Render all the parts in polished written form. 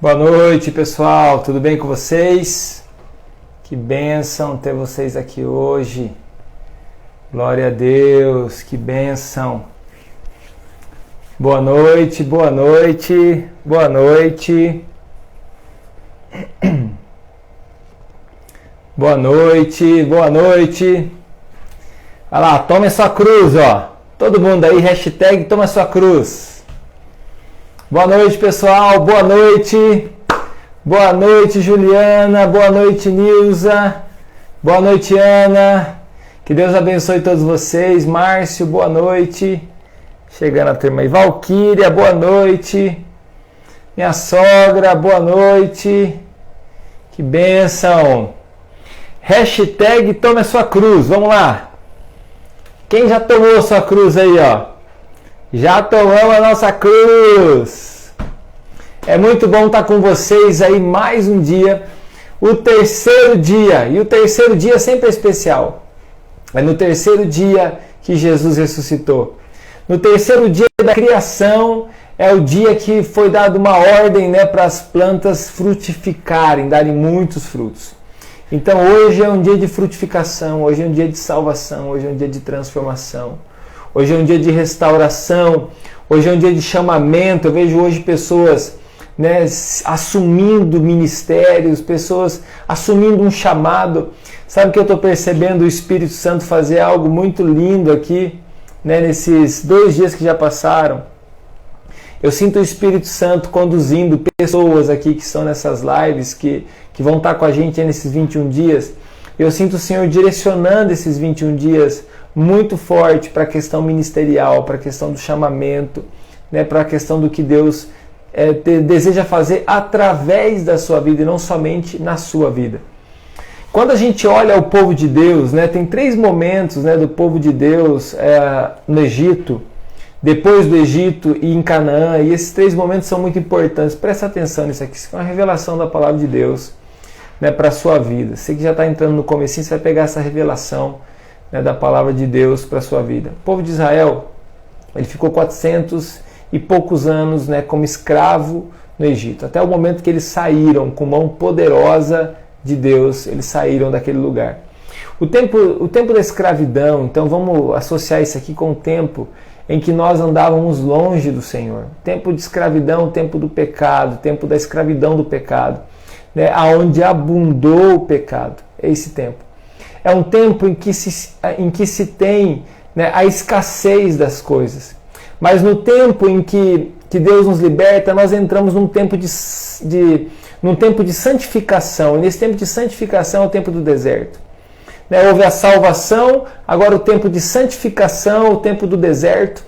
Boa noite, pessoal. Tudo bem com vocês? Que bênção ter vocês aqui hoje. Glória a Deus, que bênção. Boa noite, boa noite, boa noite. Boa noite, boa noite. Olha lá, tome a sua cruz, ó. Todo mundo aí, hashtag toma a sua cruz. Boa noite, pessoal. Boa noite. Boa noite, Juliana. Boa noite, Nilza. Boa noite, Ana. Que Deus abençoe todos vocês. Márcio, boa noite. Chegando a turma aí. Valquíria, boa noite. Minha sogra, boa noite. Que bênção. Hashtag tome a sua cruz. Vamos lá. Quem já tomou a sua cruz aí, ó? Já tomamos a nossa cruz. É muito bom estar com vocês aí mais um dia. O terceiro dia. E o terceiro dia sempre é especial. É no terceiro dia que Jesus ressuscitou. No terceiro dia da criação é o dia que foi dada uma ordem, né, para as plantas frutificarem, darem muitos frutos. Então hoje é um dia de frutificação, hoje é um dia de salvação, hoje é um dia de transformação, hoje é um dia de restauração, hoje é um dia de chamamento. Eu vejo hoje pessoas, né, assumindo ministérios, pessoas assumindo um chamado. Sabe que eu estou percebendo o Espírito Santo fazer algo muito lindo aqui, né, nesses 2 dias que já passaram. Eu sinto o Espírito Santo conduzindo pessoas aqui que estão nessas lives, que vão estar com a gente nesses 21 dias. Eu sinto o Senhor direcionando esses 21 dias muito forte para a questão ministerial, para a questão do chamamento, né, para a questão do que Deus deseja fazer através da sua vida e não somente na sua vida. Quando a gente olha o povo de Deus, né, tem 3 momentos, né, do povo de Deus no Egito, depois do Egito e em Canaã, e esses 3 momentos são muito importantes. Presta atenção nisso aqui, isso é uma revelação da palavra de Deus, né, para a sua vida. Você que já está entrando no comecinho, você vai pegar essa revelação, né, da palavra de Deus para a sua vida. O povo de Israel, ele ficou 400 e poucos anos, né, como escravo no Egito, até o momento que eles saíram com mão poderosa de Deus, eles saíram daquele lugar. O tempo da escravidão, então vamos associar isso aqui com o tempo em que nós andávamos longe do Senhor. Tempo de escravidão, tempo do pecado, tempo da escravidão do pecado, né, aonde abundou o pecado. É esse tempo. É um tempo em que se tem, né, a escassez das coisas. Mas no tempo em que Deus nos liberta, nós entramos num tempo de santificação. E nesse tempo de santificação é o tempo do deserto. Houve a salvação, agora o tempo de santificação, o tempo do deserto.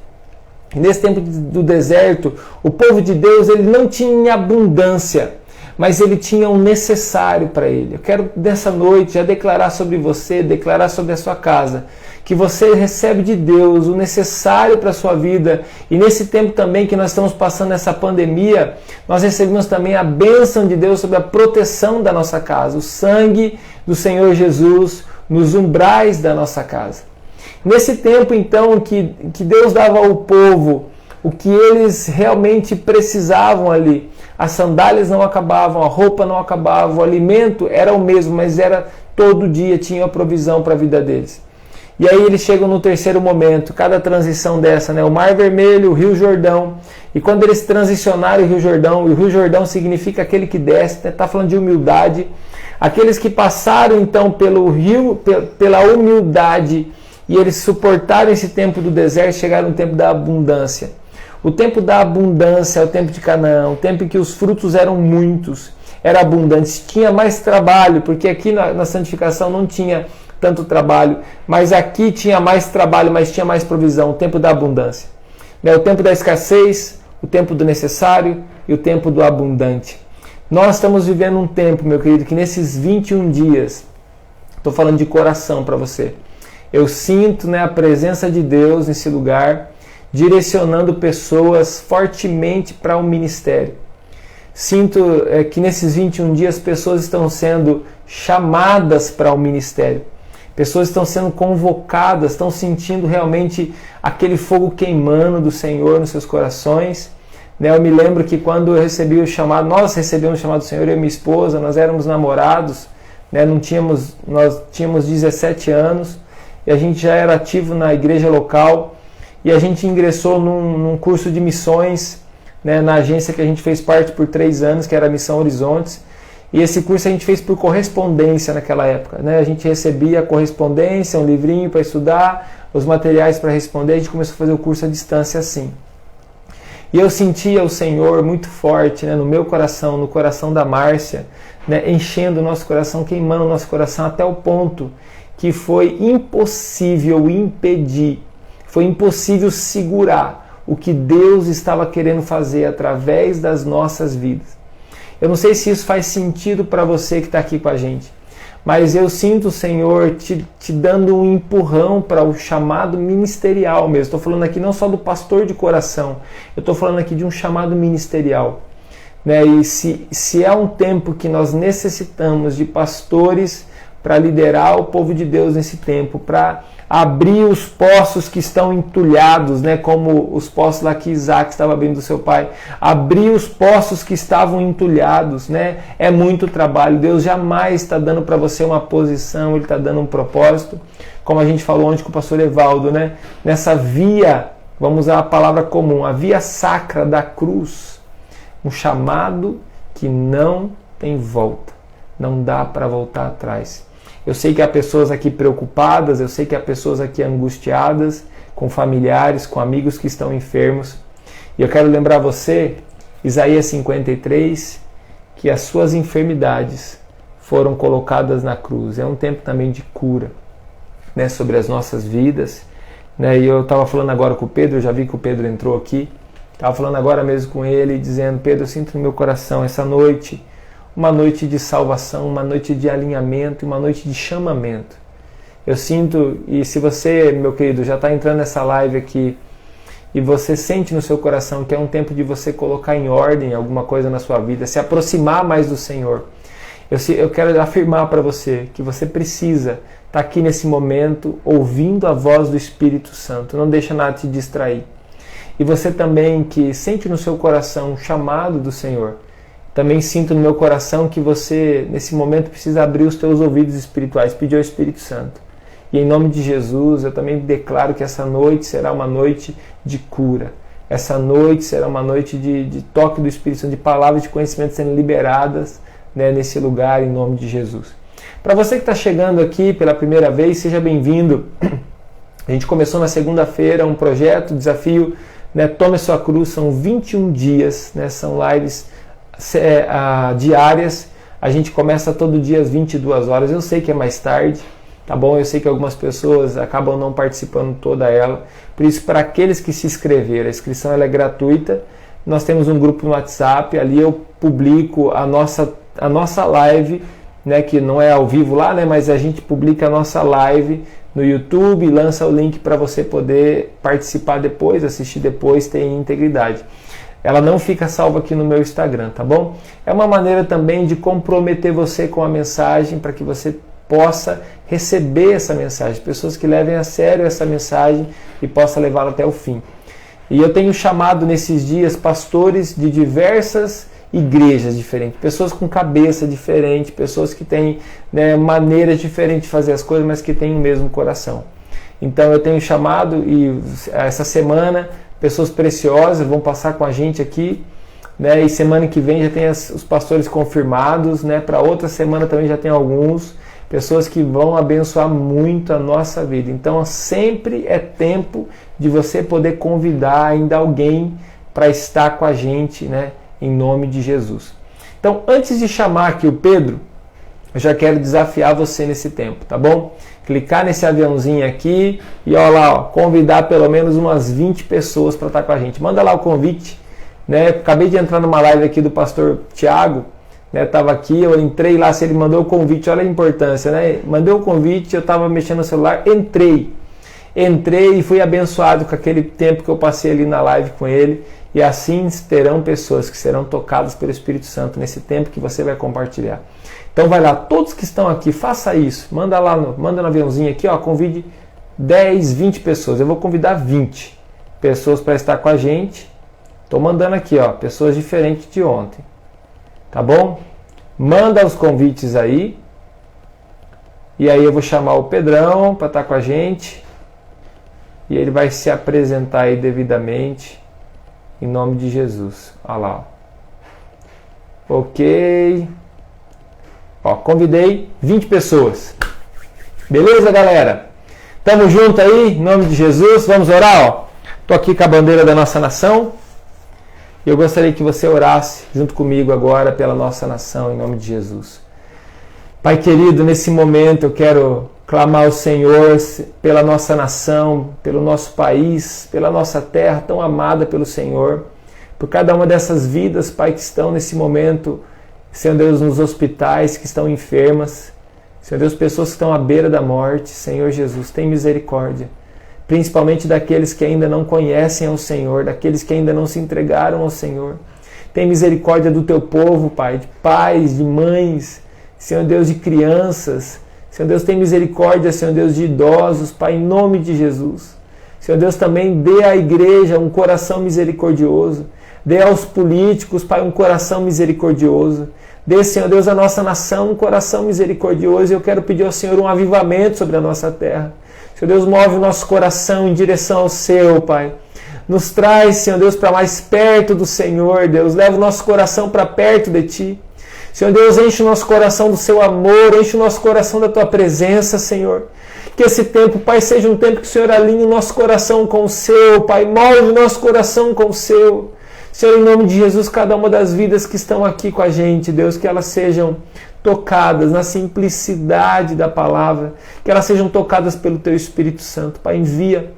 E nesse tempo do deserto, o povo de Deus ele não tinha abundância, mas ele tinha o necessário para ele. Eu quero nessa noite já declarar sobre você, declarar sobre a sua casa, que você recebe de Deus o necessário para a sua vida. E nesse tempo também que nós estamos passando essa pandemia, nós recebemos também a bênção de Deus sobre a proteção da nossa casa, o sangue do Senhor Jesus nos umbrais da nossa casa. Nesse tempo, então, que Deus dava ao povo o que eles realmente precisavam ali. As sandálias não acabavam, a roupa não acabava, o alimento era o mesmo, mas era todo dia, tinha a provisão para a vida deles. E aí eles chegam no terceiro momento, cada transição dessa, né? O Mar Vermelho, o Rio Jordão. E quando eles transicionaram o Rio Jordão, e o Rio Jordão significa aquele que desce, está falando de humildade. Aqueles que passaram então pelo rio, pela humildade, e eles suportaram esse tempo do deserto, chegaram no tempo da abundância. O tempo da abundância é o tempo de Canaã, o tempo em que os frutos eram muitos, era abundante, tinha mais trabalho, porque aqui na santificação não tinha tanto trabalho, mas aqui tinha mais trabalho, mas tinha mais provisão, o tempo da abundância. O tempo da escassez, o tempo do necessário e o tempo do abundante. Nós estamos vivendo um tempo, meu querido, que nesses 21 dias, estou falando de coração para você, eu sinto, né, a presença de Deus nesse lugar, direcionando pessoas fortemente para o ministério. Sinto que nesses 21 dias pessoas estão sendo chamadas para o ministério. Pessoas estão sendo convocadas, estão sentindo realmente aquele fogo queimando do Senhor nos seus corações, Eu me lembro que quando eu recebi o chamado, nós recebemos o chamado do Senhor, eu e minha esposa, nós éramos namorados, nós tínhamos 17 anos e a gente já era ativo na igreja local e a gente ingressou num curso de missões, na agência que a gente fez parte por 3 anos, que era a Missão Horizontes. E esse curso a gente fez por correspondência naquela época. A gente recebia a correspondência, um livrinho para estudar, os materiais para responder, a gente começou a fazer o curso à distância assim. E eu sentia o Senhor muito forte no meu coração, no coração da Márcia, enchendo o nosso coração, queimando o nosso coração, até o ponto que foi impossível impedir, foi impossível segurar o que Deus estava querendo fazer através das nossas vidas. Eu não sei se isso faz sentido para você que está aqui com a gente, mas eu sinto o Senhor te dando um empurrão para o chamado ministerial mesmo. Estou falando aqui não só do pastor de coração, eu estou falando aqui de um chamado ministerial. E se é um tempo que nós necessitamos de pastores para liderar o povo de Deus nesse tempo, para abrir os poços que estão entulhados, como os poços lá que Isaac estava abrindo do seu pai, abrir os poços que estavam entulhados, é muito trabalho. Deus jamais está dando para você uma posição, Ele está dando um propósito, como a gente falou ontem com o pastor Evaldo, nessa via, vamos usar a palavra comum, a via sacra da cruz, um chamado que não tem volta, não dá para voltar atrás. Eu sei que há pessoas aqui preocupadas, eu sei que há pessoas aqui angustiadas, com familiares, com amigos que estão enfermos. E eu quero lembrar você, Isaías 53, que as suas enfermidades foram colocadas na cruz. É um tempo também de cura, sobre as nossas vidas. E eu estava falando agora com o Pedro, eu já vi que o Pedro entrou aqui. Estava falando agora mesmo com ele, dizendo: Pedro, eu sinto no meu coração essa noite, uma noite de salvação, uma noite de alinhamento, uma noite de chamamento. Eu sinto, e se você, meu querido, já está entrando nessa live aqui, e você sente no seu coração que é um tempo de você colocar em ordem alguma coisa na sua vida, se aproximar mais do Senhor, eu quero afirmar para você que você precisa estar aqui nesse momento, ouvindo a voz do Espírito Santo. Não deixa nada te distrair. E você também que sente no seu coração um chamado do Senhor, também sinto no meu coração que você, nesse momento, precisa abrir os teus ouvidos espirituais, pedir ao Espírito Santo. E em nome de Jesus, eu também declaro que essa noite será uma noite de cura. Essa noite será uma noite de toque do Espírito Santo, de palavras de conhecimento sendo liberadas nesse lugar, em nome de Jesus. Para você que está chegando aqui pela primeira vez, seja bem-vindo. A gente começou na segunda-feira um projeto, desafio, Tome a Sua Cruz, são 21 dias, são lives diárias. A gente começa todo dia às 22 horas. Eu sei que é mais tarde, tá bom? Eu sei que algumas pessoas acabam não participando toda ela. Por isso, para aqueles que se inscreveram, a inscrição ela é gratuita. Nós temos um grupo no WhatsApp, ali eu publico a nossa live, que não é ao vivo lá, mas a gente publica a nossa live no YouTube, lança o link para você poder participar depois, assistir depois, ter integridade. Ela não fica salva aqui no meu Instagram, tá bom? É uma maneira também de comprometer você com a mensagem, para que você possa receber essa mensagem. Pessoas que levem a sério essa mensagem e possa levá-la até o fim. E eu tenho chamado nesses dias pastores de diversas igrejas diferentes, pessoas com cabeça diferente, pessoas que têm maneiras diferentes de fazer as coisas, mas que têm o mesmo coração. Então eu tenho chamado, e essa semana pessoas preciosas vão passar com a gente aqui, e semana que vem já tem os pastores confirmados, para outra semana também já tem alguns, pessoas que vão abençoar muito a nossa vida. Então sempre é tempo de você poder convidar ainda alguém para estar com a gente, em nome de Jesus. Então, antes de chamar aqui o Pedro, eu já quero desafiar você nesse tempo, tá bom? Clicar nesse aviãozinho aqui e convidar pelo menos umas 20 pessoas para estar com a gente. Manda lá o convite, Acabei de entrar numa live aqui do pastor Tiago, Estava aqui, eu entrei lá, se ele mandou o convite, olha a importância, Mandei o convite, eu estava mexendo no celular, entrei e fui abençoado com aquele tempo que eu passei ali na live com ele. E assim terão pessoas que serão tocadas pelo Espírito Santo nesse tempo que você vai compartilhar. Então vai lá, todos que estão aqui, faça isso. Manda no aviãozinho aqui, convide 10, 20 pessoas. Eu vou convidar 20 pessoas para estar com a gente. Tô mandando aqui, ó, pessoas diferentes de ontem. Tá bom? Manda os convites aí. E aí eu vou chamar o Pedrão para estar com a gente. E ele vai se apresentar aí devidamente. Em nome de Jesus. Olha lá. Ó. Ok. Ó, convidei 20 pessoas. Beleza, galera? Tamo junto aí, em nome de Jesus. Vamos orar, ó. Tô aqui com a bandeira da nossa nação. E eu gostaria que você orasse junto comigo agora pela nossa nação, em nome de Jesus. Pai querido, nesse momento eu quero clamar ao Senhor pela nossa nação, pelo nosso país, pela nossa terra tão amada pelo Senhor, por cada uma dessas vidas, Pai, que estão nesse momento, Senhor Deus, nos hospitais, que estão enfermas, Senhor Deus, pessoas que estão à beira da morte. Senhor Jesus, tem misericórdia, principalmente daqueles que ainda não conhecem ao Senhor, daqueles que ainda não se entregaram ao Senhor. Tem misericórdia do teu povo, Pai, de pais, de mães, Senhor Deus, de crianças. Senhor Deus, tem misericórdia, Senhor Deus, de idosos, Pai, em nome de Jesus. Senhor Deus, também dê à igreja um coração misericordioso. Dê aos políticos, Pai, um coração misericordioso. Dê, Senhor Deus, à nossa nação um coração misericordioso. E eu quero pedir ao Senhor um avivamento sobre a nossa terra. Senhor Deus, move o nosso coração em direção ao Seu, Pai. Nos traz, Senhor Deus, para mais perto do Senhor, Deus. Leva o nosso coração para perto de Ti. Senhor Deus, enche o nosso coração do Seu amor, enche o nosso coração da Tua presença, Senhor. Que esse tempo, Pai, seja um tempo que o Senhor alinhe o nosso coração com o Seu, Pai. Molde o nosso coração com o Seu. Senhor, em nome de Jesus, cada uma das vidas que estão aqui com a gente, Deus, que elas sejam tocadas na simplicidade da palavra, que elas sejam tocadas pelo Teu Espírito Santo. Pai, envia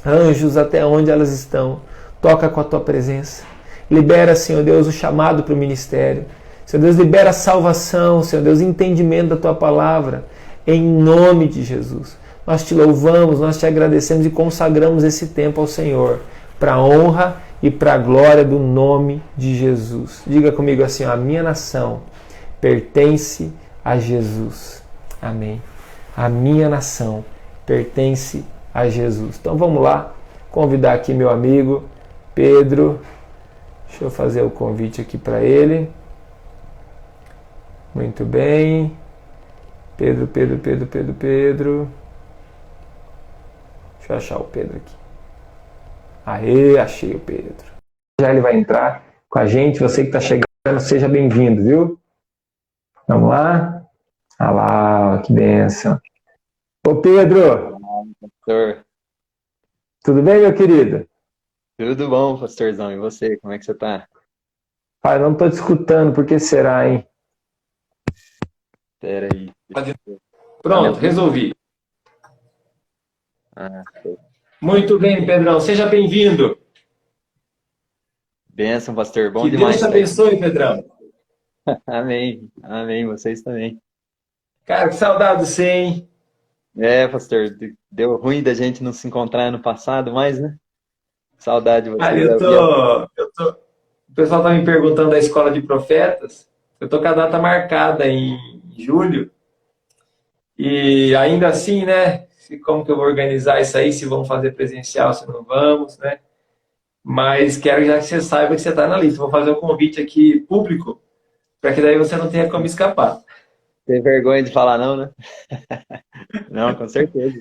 anjos até onde elas estão. Toca com a Tua presença. Libera, Senhor Deus, o chamado para o ministério. Senhor Deus, libera salvação, Senhor Deus, entendimento da Tua palavra, em nome de Jesus. Nós Te louvamos, nós Te agradecemos e consagramos esse tempo ao Senhor, para a honra e para a glória do nome de Jesus. Diga comigo assim, ó, a minha nação pertence a Jesus. Amém. A minha nação pertence a Jesus. Então vamos lá, convidar aqui meu amigo Pedro. Deixa eu fazer o convite aqui para ele. Muito bem. Pedro. Deixa eu achar o Pedro aqui. Aê, achei o Pedro. Já ele vai entrar com a gente. Você que está chegando, seja bem-vindo, viu? Vamos lá? Ah lá, que bênção. Ô Pedro! Olá, pastor. Tudo bem, meu querido? Tudo bom, pastorzão? E você, como é que você tá? Pai, não estou te escutando, por que será, hein? Pera aí. Pronto, resolvi. Foi. Muito bem, Pedrão. Seja bem-vindo. Bênção, pastor. Bom Que demais. Deus te abençoe, Pedrão. Amém. Amém. Vocês também. Cara, que saudade de você, hein? Pastor, deu ruim da gente não se encontrar ano passado, mas, né? Saudade de Cara, vocês. o pessoal tá me perguntando da Escola de Profetas. Eu tô com a data marcada em julho. E ainda assim, né? Como que eu vou organizar isso aí? Se vamos fazer presencial, se não vamos, né? Mas quero já que você saiba que você está na lista. Vou fazer um convite aqui público, para que daí você não tenha como escapar. Tem vergonha de falar não, né? Não, com certeza.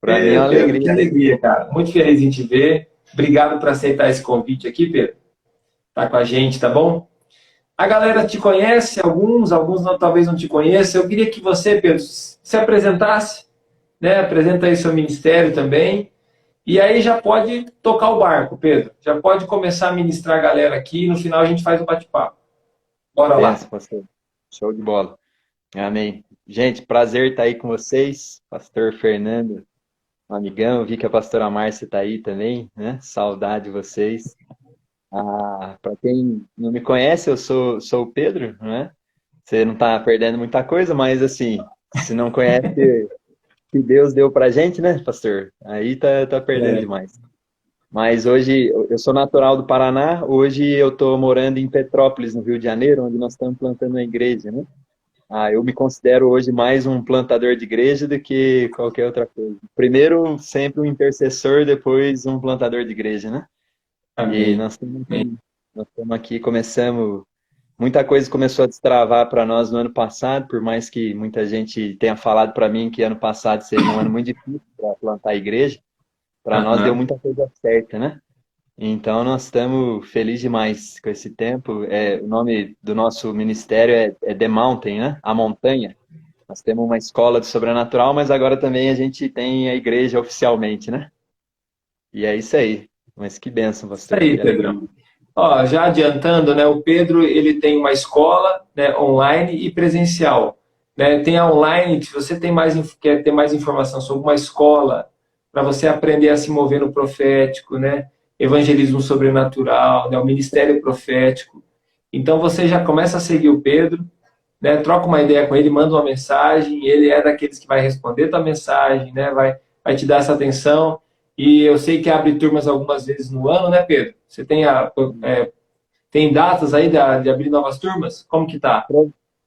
Para mim é uma alegria. Que alegria, cara. Muito feliz em te ver. Obrigado por aceitar esse convite aqui, Pedro. Tá com a gente, tá bom? A galera te conhece, alguns não, talvez não te conheçam. Eu queria que você, Pedro, se apresentasse, né? Apresenta aí seu ministério também. E aí já pode tocar o barco, Pedro. Já pode começar a ministrar a galera aqui. No final a gente faz o bate-papo. Bora lá. Pastor. Show de bola. Amém. Gente, prazer estar aí com vocês. Pastor Fernando, um amigão. Vi que a pastora Márcia está aí também, né? Saudade de vocês. Para quem não me conhece, eu sou o Pedro, né? Você não está perdendo muita coisa, mas assim, se não conhece que Deus deu pra gente, né, pastor? Aí tá perdendo demais. Mas hoje, eu sou natural do Paraná, hoje eu tô morando em Petrópolis, no Rio de Janeiro, onde nós estamos plantando uma igreja, né? Eu me considero hoje mais um plantador de igreja do que qualquer outra coisa. Primeiro, sempre um intercessor, depois um plantador de igreja, né? E Amém. nós estamos aqui, começamos. Muita coisa começou a destravar para nós no ano passado, por mais que muita gente tenha falado para mim que ano passado seria um ano muito difícil para plantar a igreja, para nós deu Aham. muita coisa certa, né? Então nós estamos felizes demais com esse tempo. O nome do nosso ministério é The Mountain, né? A Montanha. Nós temos uma escola de sobrenatural, mas agora também a gente tem a igreja oficialmente, né? E é isso aí. Mas que bênção, Isso pastor. aí, Que alegria. Pedrão. Ó, já adiantando, né, o Pedro ele tem uma escola, né, online e presencial. Né? Tem a online, se você tem quer ter mais informação sobre uma escola, para você aprender a se mover no profético, né? Evangelismo sobrenatural, né? O ministério profético. Então você já começa a seguir o Pedro, né? Troca uma ideia com ele, manda uma mensagem, ele é daqueles que vai responder tua mensagem, né? Vai te dar essa atenção. E eu sei que abre turmas algumas vezes no ano, né, Pedro? Você tem, tem datas aí de abrir novas turmas? Como que tá?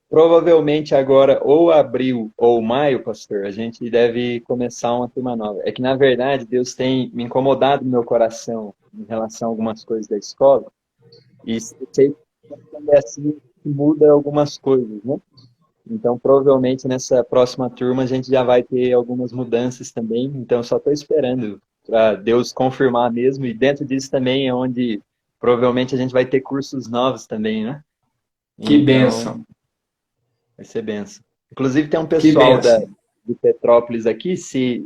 Provavelmente agora, ou abril ou maio, pastor, a gente deve começar uma turma nova. É que, na verdade, Deus tem me incomodado no meu coração em relação a algumas coisas da escola, e sei que quando é assim, muda algumas coisas, né? Então, provavelmente nessa próxima turma a gente já vai ter algumas mudanças também. Então, eu só estou esperando para Deus confirmar mesmo. E dentro disso também é onde provavelmente a gente vai ter cursos novos também, né? Que Então, bênção, vai ser benção. Inclusive, tem um que pessoal bênção. de Petrópolis aqui. Se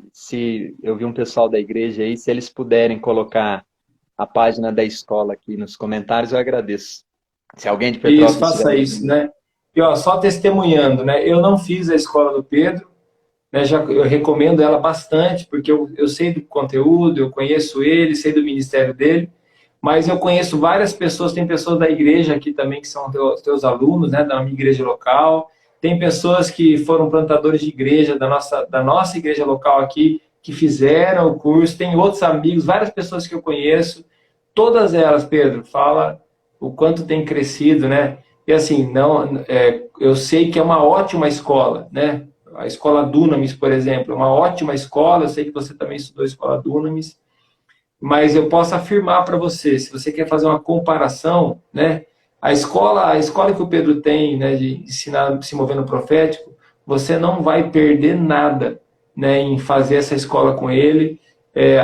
eu vi um pessoal da igreja aí, se eles puderem colocar a página da escola aqui nos comentários, eu agradeço. Se alguém de Isso, Petrópolis estiver faça isso, ouvindo. né? E ó, só testemunhando, né? Eu não fiz a escola do Pedro, né? Eu recomendo ela bastante, porque eu sei do conteúdo, eu conheço ele, sei do ministério dele, mas eu conheço várias pessoas, tem pessoas da igreja aqui também que são teus alunos, né? Da minha igreja local, tem pessoas que foram plantadores de igreja da nossa igreja local aqui, que fizeram o curso, tem outros amigos, várias pessoas que eu conheço, todas elas, Pedro, fala o quanto tem crescido, né? E assim, não, eu sei que é uma ótima escola, né? A escola Dunamis, por exemplo, é uma ótima escola. Eu sei que você também estudou a escola Dunamis, mas eu posso afirmar para você, se você quer fazer uma comparação, né? A escola que o Pedro tem, né, de ensinar, se mover no profético, você não vai perder nada, né, em fazer essa escola com ele.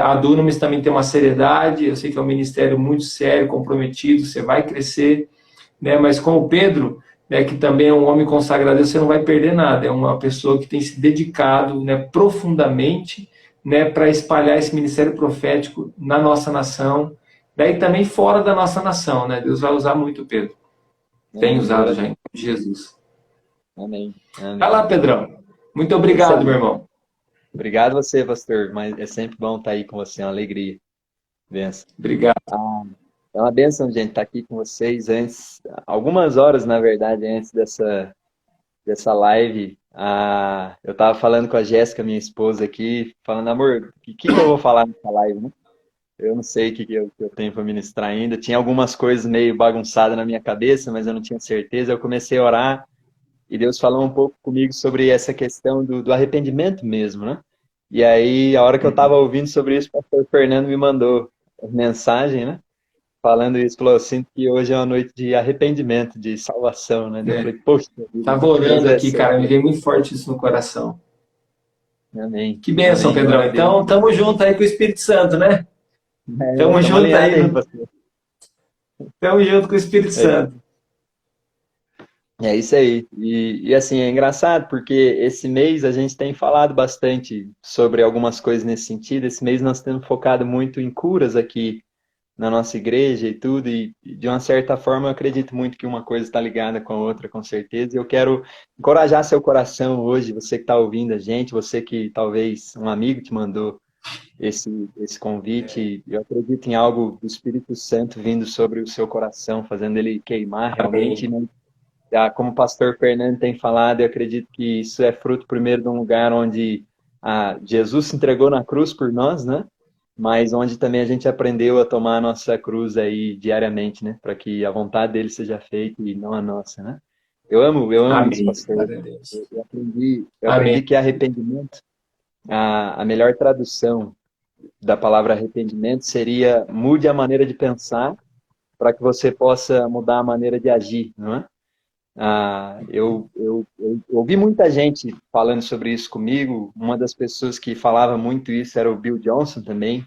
A Dunamis também tem uma seriedade. Eu sei que é um ministério muito sério, comprometido. Você vai crescer, né? Mas com o Pedro, né, que também é um homem consagrado a Deus, você não vai perder nada. É uma pessoa que tem se dedicado, né, profundamente, né, para espalhar esse ministério profético na nossa nação, daí também fora da nossa nação, né? Deus vai usar muito o Pedro. Tem Amém. usado Glória a já Deus. em Jesus. Amém. Vai lá, Amém. Pedrão. Muito É isso obrigado, meu aí. irmão. Obrigado você, pastor. Mas é sempre bom estar aí com você, é uma alegria. Benção. Obrigado. É uma benção, gente, estar aqui com vocês antes, algumas horas, na verdade, antes dessa live. Eu estava falando com a Jéssica, minha esposa aqui, falando, amor, o que eu vou falar nessa live, né? Eu não sei o que eu tenho para ministrar ainda. Tinha algumas coisas meio bagunçadas na minha cabeça, mas eu não tinha certeza. Eu comecei a orar e Deus falou um pouco comigo sobre essa questão do arrependimento mesmo, né? E aí, a hora que eu estava ouvindo sobre isso, o pastor Fernando me mandou mensagem, né? Falando isso, falou, eu sinto que hoje é uma noite de arrependimento, de salvação, né? Daí eu É, falei, poxa vida, tava Deus orando é aqui, cara, certo. me veio muito forte isso no coração. Amém, Que bênção, amém, Pedrão. glória a Deus. Então, tamo junto aí com o Espírito Santo, né? Tamo Estamos junto alinhados aí, aí, pastor. tamo junto com o Espírito Santo. É isso aí. E assim, é engraçado porque esse mês a gente tem falado bastante sobre algumas coisas nesse sentido. Esse mês nós temos focado muito em curas aqui na nossa igreja e tudo, e de uma certa forma eu acredito muito que uma coisa está ligada com a outra, com certeza. E eu quero encorajar seu coração hoje, você que está ouvindo a gente, você que talvez um amigo te mandou esse convite. Eu acredito em algo do Espírito Santo vindo sobre o seu coração, fazendo ele queimar realmente, Amém. né? Como o pastor Fernando tem falado, eu acredito que isso é fruto primeiro de um lugar onde Jesus se entregou na cruz por nós, né? Mas onde também a gente aprendeu a tomar a nossa cruz aí diariamente, né? Para que a vontade dele seja feita e não a nossa, né? Eu amo isso, Amém. pastor. Glória a Deus. Eu aprendi Amém. que arrependimento, a melhor tradução da palavra arrependimento seria mude a maneira de pensar para que você possa mudar a maneira de agir, não é? Eu ouvi muita gente falando sobre isso comigo. Uma das pessoas que falava muito isso era o Bill Johnson também,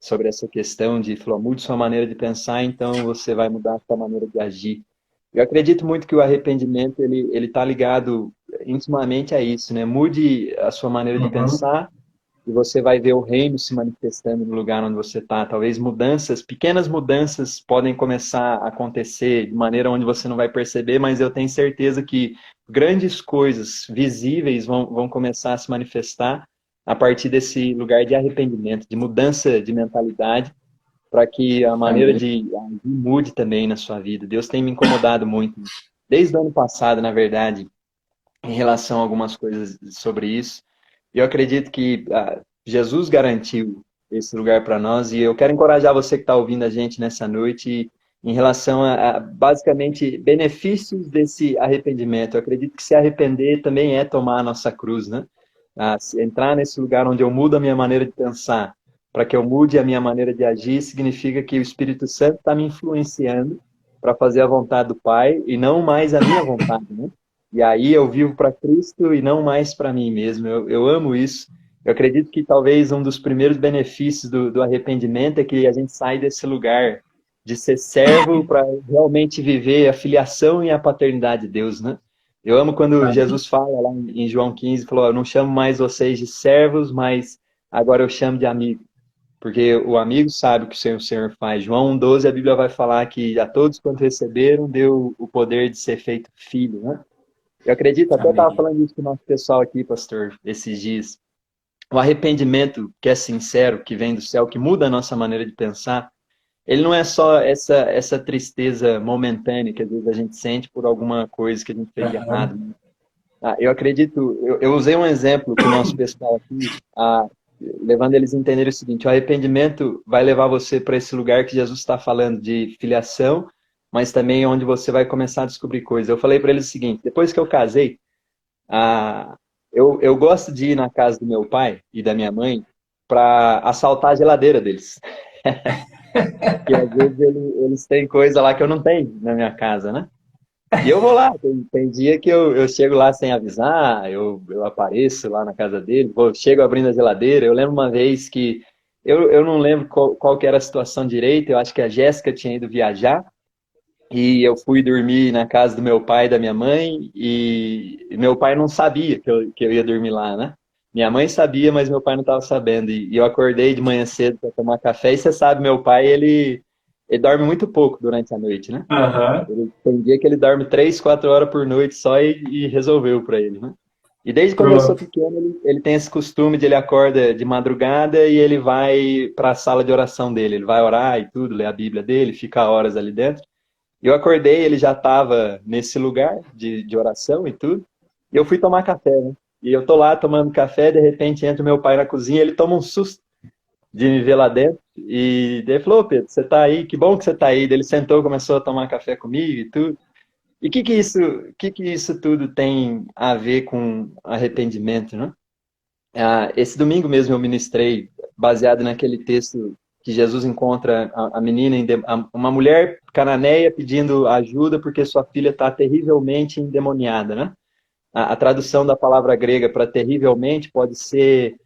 sobre essa questão de, falou, mude sua maneira de pensar, então você vai mudar a sua maneira de agir. Eu acredito muito que o arrependimento, ele está ligado intimamente a isso, né? Mude a sua maneira de Uhum. pensar e você vai ver o reino se manifestando no lugar onde você está. Talvez mudanças, pequenas mudanças podem começar a acontecer de maneira onde você não vai perceber, mas eu tenho certeza que grandes coisas visíveis vão começar a se manifestar a partir desse lugar de arrependimento, de mudança de mentalidade, para que a maneira Amém. de agir mude também na sua vida. Deus tem me incomodado muito, desde o ano passado, na verdade, em relação a algumas coisas sobre isso. Eu acredito que Jesus garantiu esse lugar para nós e eu quero encorajar você que está ouvindo a gente nessa noite em relação a, basicamente, benefícios desse arrependimento. Eu acredito que se arrepender também é tomar a nossa cruz, né? Entrar nesse lugar onde eu mudo a minha maneira de pensar, para que eu mude a minha maneira de agir, significa que o Espírito Santo está me influenciando para fazer a vontade do Pai e não mais a minha vontade, né? E aí eu vivo para Cristo e não mais para mim mesmo. Eu amo isso. Eu acredito que talvez um dos primeiros benefícios do arrependimento é que a gente sai desse lugar de ser servo para realmente viver a filiação e a paternidade de Deus, né? Eu amo quando Amém. Jesus fala lá em João 15, falou, eu não chamo mais vocês de servos, mas agora eu chamo de amigos. Porque o amigo sabe o que o Senhor faz. João 1,12, a Bíblia vai falar que a todos quanto receberam, deu o poder de ser feito filho, né? Eu acredito, até estava Amém. falando isso com o nosso pessoal aqui, pastor, esses dias. O arrependimento que é sincero, que vem do céu, que muda a nossa maneira de pensar, ele não é só essa tristeza momentânea que às vezes a gente sente por alguma coisa que a gente fez de Aham. errado. Eu acredito, eu usei um exemplo com o nosso pessoal aqui, levando eles a entenderem o seguinte: o arrependimento vai levar você para esse lugar que Jesus está falando de filiação, mas também onde você vai começar a descobrir coisas. Eu falei para eles o seguinte: depois que eu casei, ah, eu gosto de ir na casa do meu pai e da minha mãe para assaltar a geladeira deles. Porque às vezes eles têm coisa lá que eu não tenho na minha casa, né? E eu vou lá, tem dia que eu chego lá sem avisar, eu apareço lá na casa dele, chego abrindo a geladeira. Eu lembro uma vez que, eu não lembro qual que era a situação direito, eu acho que a Jéssica tinha ido viajar, e eu fui dormir na casa do meu pai e da minha mãe, e meu pai não sabia que eu ia dormir lá, né? Minha mãe sabia, mas meu pai não estava sabendo. E eu acordei de manhã cedo para tomar café, e você sabe, meu pai, ele dorme muito pouco durante a noite, né? Aham. Tem dia que ele dorme 3, 4 horas por noite só e resolveu para ele, né? E desde quando eu sou Pronto. pequeno, ele tem esse costume de ele acorda de madrugada e ele vai para a sala de oração dele. Ele vai orar e tudo, ler a Bíblia dele, fica horas ali dentro. E eu acordei, ele já estava nesse lugar de oração e tudo. E eu fui tomar café, né? E eu tô lá tomando café, de repente entra o meu pai na cozinha, ele toma um susto de me ver lá dentro. E daí ele falou: Ô Pedro, você tá aí? Que bom que você tá aí. Daí ele sentou, começou a tomar café comigo e tudo. E o que que isso tudo tem a ver com arrependimento, né? Esse domingo mesmo eu ministrei, baseado naquele texto que Jesus encontra a menina, uma mulher cananeia pedindo ajuda porque sua filha está terrivelmente endemoniada, né? A tradução da palavra grega para terrivelmente pode ser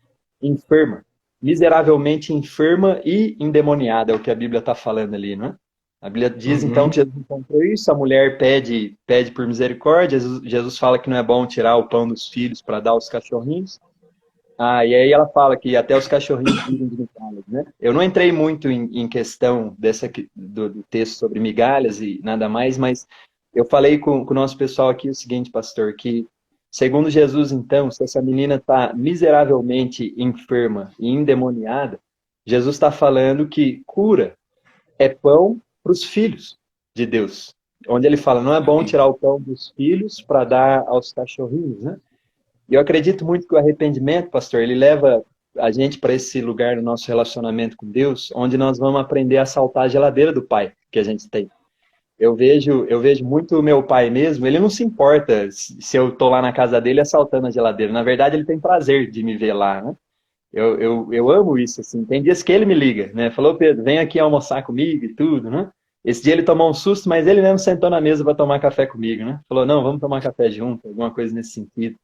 enferma, miseravelmente enferma e endemoniada, é o que a Bíblia está falando ali, né? A Bíblia diz então que Uhum. Jesus encontrou isso, a mulher pede por misericórdia, Jesus fala que não é bom tirar o pão dos filhos para dar aos cachorrinhos. E aí ela fala que até os cachorrinhos vivem de migalhas, né? Eu não entrei muito em questão do texto sobre migalhas e nada mais, mas eu falei com o nosso pessoal aqui o seguinte, pastor, que segundo Jesus, então, se essa menina está miseravelmente enferma e endemoniada, Jesus está falando que cura é pão para os filhos de Deus. Onde ele fala, não é bom Amém. tirar o pão dos filhos para dar aos cachorrinhos, né? E eu acredito muito que o arrependimento, pastor, ele leva a gente para esse lugar no nosso relacionamento com Deus, onde nós vamos aprender a saltar a geladeira do pai que a gente tem. Eu vejo muito o meu pai mesmo, ele não se importa se eu tô lá na casa dele assaltando a geladeira. Na verdade, ele tem prazer de me ver lá, né? Eu amo isso, assim. Tem dias que ele me liga, né? Falou, Pedro, vem aqui almoçar comigo e tudo, né? Esse dia ele tomou um susto, mas ele mesmo sentou na mesa para tomar café comigo, né? Falou, não, vamos tomar café junto, alguma coisa nesse sentido.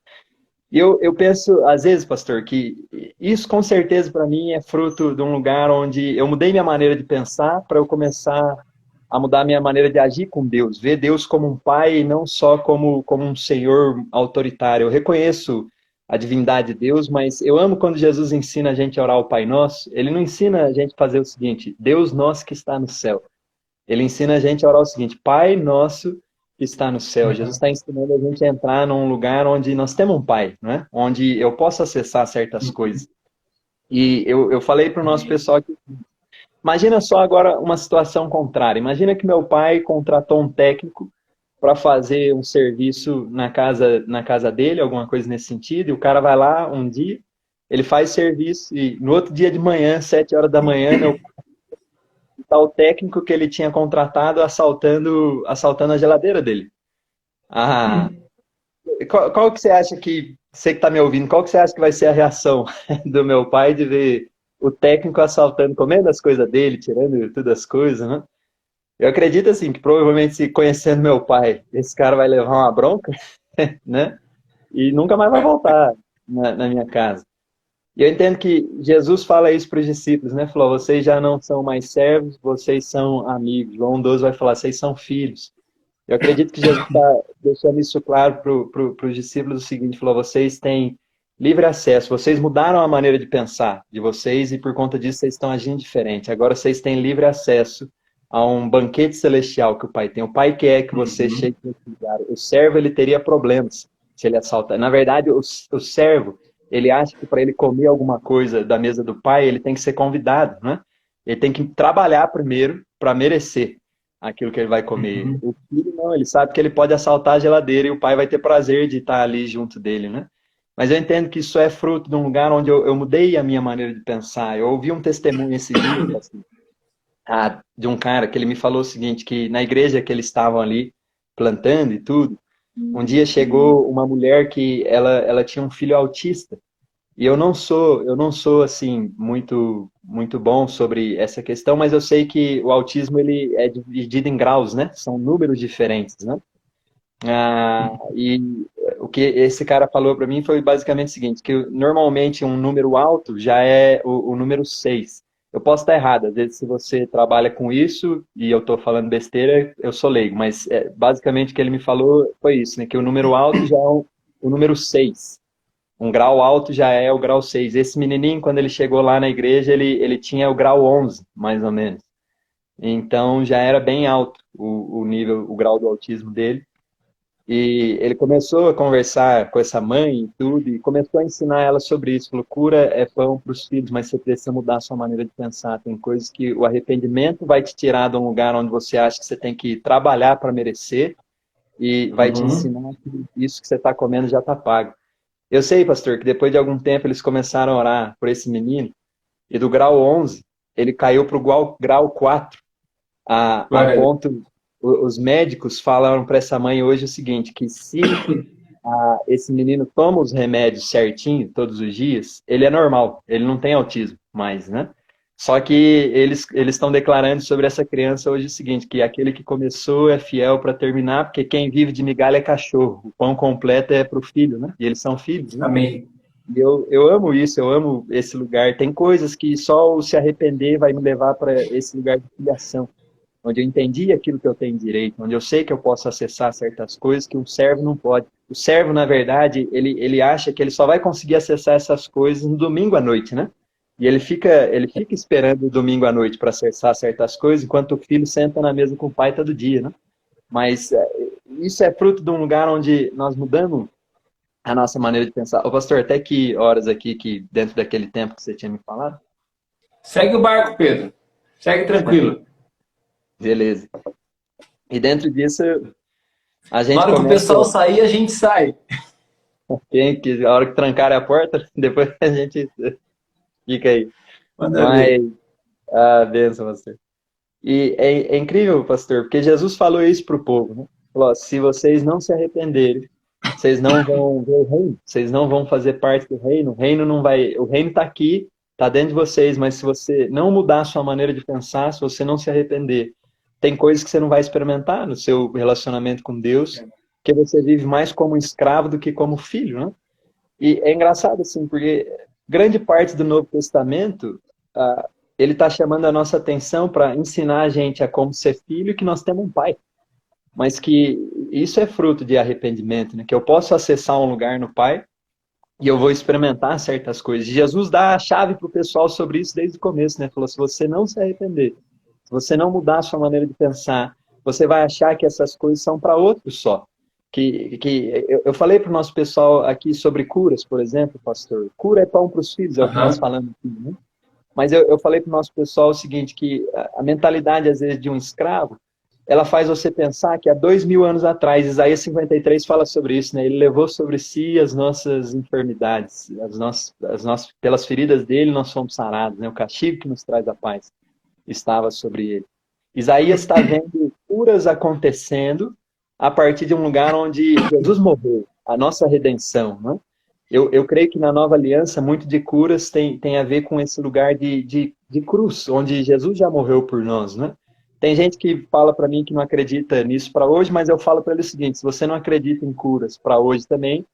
E eu penso, às vezes, pastor, que isso com certeza para mim é fruto de um lugar onde eu mudei minha maneira de pensar para eu começar a mudar minha maneira de agir com Deus, ver Deus como um pai e não só como um senhor autoritário. Eu reconheço a divindade de Deus, mas eu amo quando Jesus ensina a gente a orar o Pai Nosso. Ele não ensina a gente a fazer o seguinte, Deus nosso que está no céu. Ele ensina a gente a orar o seguinte, Pai Nosso que está no céu. Jesus está ensinando a gente a entrar num lugar onde nós temos um Pai, né? Onde eu posso acessar certas coisas. E eu falei para o nosso pessoal que imagina só agora uma situação contrária. Imagina que meu pai contratou um técnico para fazer um serviço na casa dele, alguma coisa nesse sentido, e o cara vai lá um dia, ele faz serviço, e no outro dia de manhã, 7 horas da manhã, tá o técnico que ele tinha contratado assaltando a geladeira dele. Ah, qual que você acha que, você que está me ouvindo, qual que você acha que vai ser a reação do meu pai de ver o técnico assaltando, comendo as coisas dele, tirando todas as coisas, né? Eu acredito, assim, que provavelmente, se conhecendo meu pai, esse cara vai levar uma bronca, né? E nunca mais vai voltar na minha casa. E eu entendo que Jesus fala isso para os discípulos, né? Falou, vocês já não são mais servos, vocês são amigos. João 12 vai falar, vocês são filhos. Eu acredito que Jesus está deixando isso claro para os discípulos o seguinte, falou, vocês têm livre acesso, vocês mudaram a maneira de pensar de vocês e por conta disso vocês estão agindo diferente. Agora vocês têm livre acesso a um banquete celestial que o Pai tem. O Pai quer que você chegue nesse lugar. O servo, ele teria problemas se ele assaltar. Na verdade, o servo, ele acha que para ele comer alguma coisa da mesa do Pai, ele tem que ser convidado, né? Ele tem que trabalhar primeiro para merecer aquilo que ele vai comer. O filho não, ele sabe que ele pode assaltar a geladeira e o pai vai ter prazer de estar ali junto dele, né? Mas eu entendo que isso é fruto de um lugar onde eu mudei a minha maneira de pensar. Eu ouvi um testemunho esse dia, assim, de um cara que ele me falou o seguinte, que na igreja que eles estavam ali plantando e tudo, um dia chegou uma mulher que ela tinha um filho autista. E eu não sou assim muito bom sobre essa questão, mas eu sei que o autismo ele é dividido em graus, né? São números diferentes, né? E o que esse cara falou para mim foi basicamente o seguinte, que normalmente um número alto já é o número 6. Eu posso estar errado, às vezes se você trabalha com isso e eu estou falando besteira, eu sou leigo, mas basicamente o que ele me falou foi isso, né? Que o número alto já é o número 6. Um grau alto já é o grau 6. Esse menininho, quando ele chegou lá na igreja, ele tinha o grau 11, mais ou menos. Então já era bem alto o nível, o grau do autismo dele. E ele começou a conversar com essa mãe e tudo, e começou a ensinar ela sobre isso. Falou, cura é pão para os filhos, mas você precisa mudar a sua maneira de pensar. Tem coisas que o arrependimento vai te tirar de um lugar onde você acha que você tem que trabalhar para merecer, e vai te ensinar que isso que você está comendo já está pago. Eu sei, pastor, que depois de algum tempo eles começaram a orar por esse menino, e do grau 11, ele caiu para o grau 4, a ponto, os médicos falaram para essa mãe hoje o seguinte, que se esse menino toma os remédios certinho, todos os dias, ele é normal, ele não tem autismo mais, né? Só que eles estão declarando sobre essa criança hoje o seguinte, que aquele que começou é fiel para terminar, porque quem vive de migalha é cachorro, o pão completo é para o filho, né? E eles são filhos, né? Amém. E eu amo isso, eu amo esse lugar. Tem coisas que só o se arrepender vai me levar para esse lugar de filiação, onde eu entendi aquilo que eu tenho direito, onde eu sei que eu posso acessar certas coisas que um servo não pode. O servo, na verdade, ele acha que ele só vai conseguir acessar essas coisas no domingo à noite, né? E ele fica esperando o domingo à noite para acessar certas coisas, enquanto o filho senta na mesa com o pai todo dia, né? Mas isso é fruto de um lugar onde nós mudamos a nossa maneira de pensar. Ô, pastor, até que horas aqui, que dentro daquele tempo que você tinha me falado? Segue o barco, Pedro. Segue tranquilo. Beleza. E dentro disso, a gente Na hora que o pessoal sair, a gente sai. A hora que trancar a porta, depois a gente fica aí. Manda ver. Benção, pastor. E é incrível, pastor, porque Jesus falou isso para o povo, né? Falou, se vocês não se arrependerem, vocês não vão ver o reino, vocês não vão fazer parte do reino, o reino não vai, o reino está aqui, está dentro de vocês, mas se você não mudar a sua maneira de pensar, se você não se arrepender, tem coisas que você não vai experimentar no seu relacionamento com Deus, que você vive mais como escravo do que como filho, né? E é engraçado, assim, porque grande parte do Novo Testamento, ele está chamando a nossa atenção para ensinar a gente a como ser filho e que nós temos um pai. Mas que isso é fruto de arrependimento, né? Que eu posso acessar um lugar no pai e eu vou experimentar certas coisas. Jesus dá a chave para o pessoal sobre isso desde o começo, né? Falou, se você não se arrepender, se você não mudar a sua maneira de pensar, você vai achar que essas coisas são para outros só. Eu falei para o nosso pessoal aqui sobre curas, por exemplo, pastor. Cura é pão para os filhos, é o que nós falamos aqui, né? Mas eu falei para o nosso pessoal o seguinte, que a mentalidade, às vezes, de um escravo, ela faz você pensar que há 2000 anos atrás, Isaías 53 fala sobre isso, né? Ele levou sobre si as nossas enfermidades, pelas feridas dele nós fomos sarados, né? O castigo que nos traz a paz estava sobre ele. Isaías está vendo curas acontecendo a partir de um lugar onde Jesus morreu, a nossa redenção, né? Eu creio que na nova aliança, muito de curas tem a ver com esse lugar de cruz, onde Jesus já morreu por nós, né? Tem gente que fala para mim que não acredita nisso para hoje, mas eu falo para ele o seguinte, se você não acredita em curas para hoje também,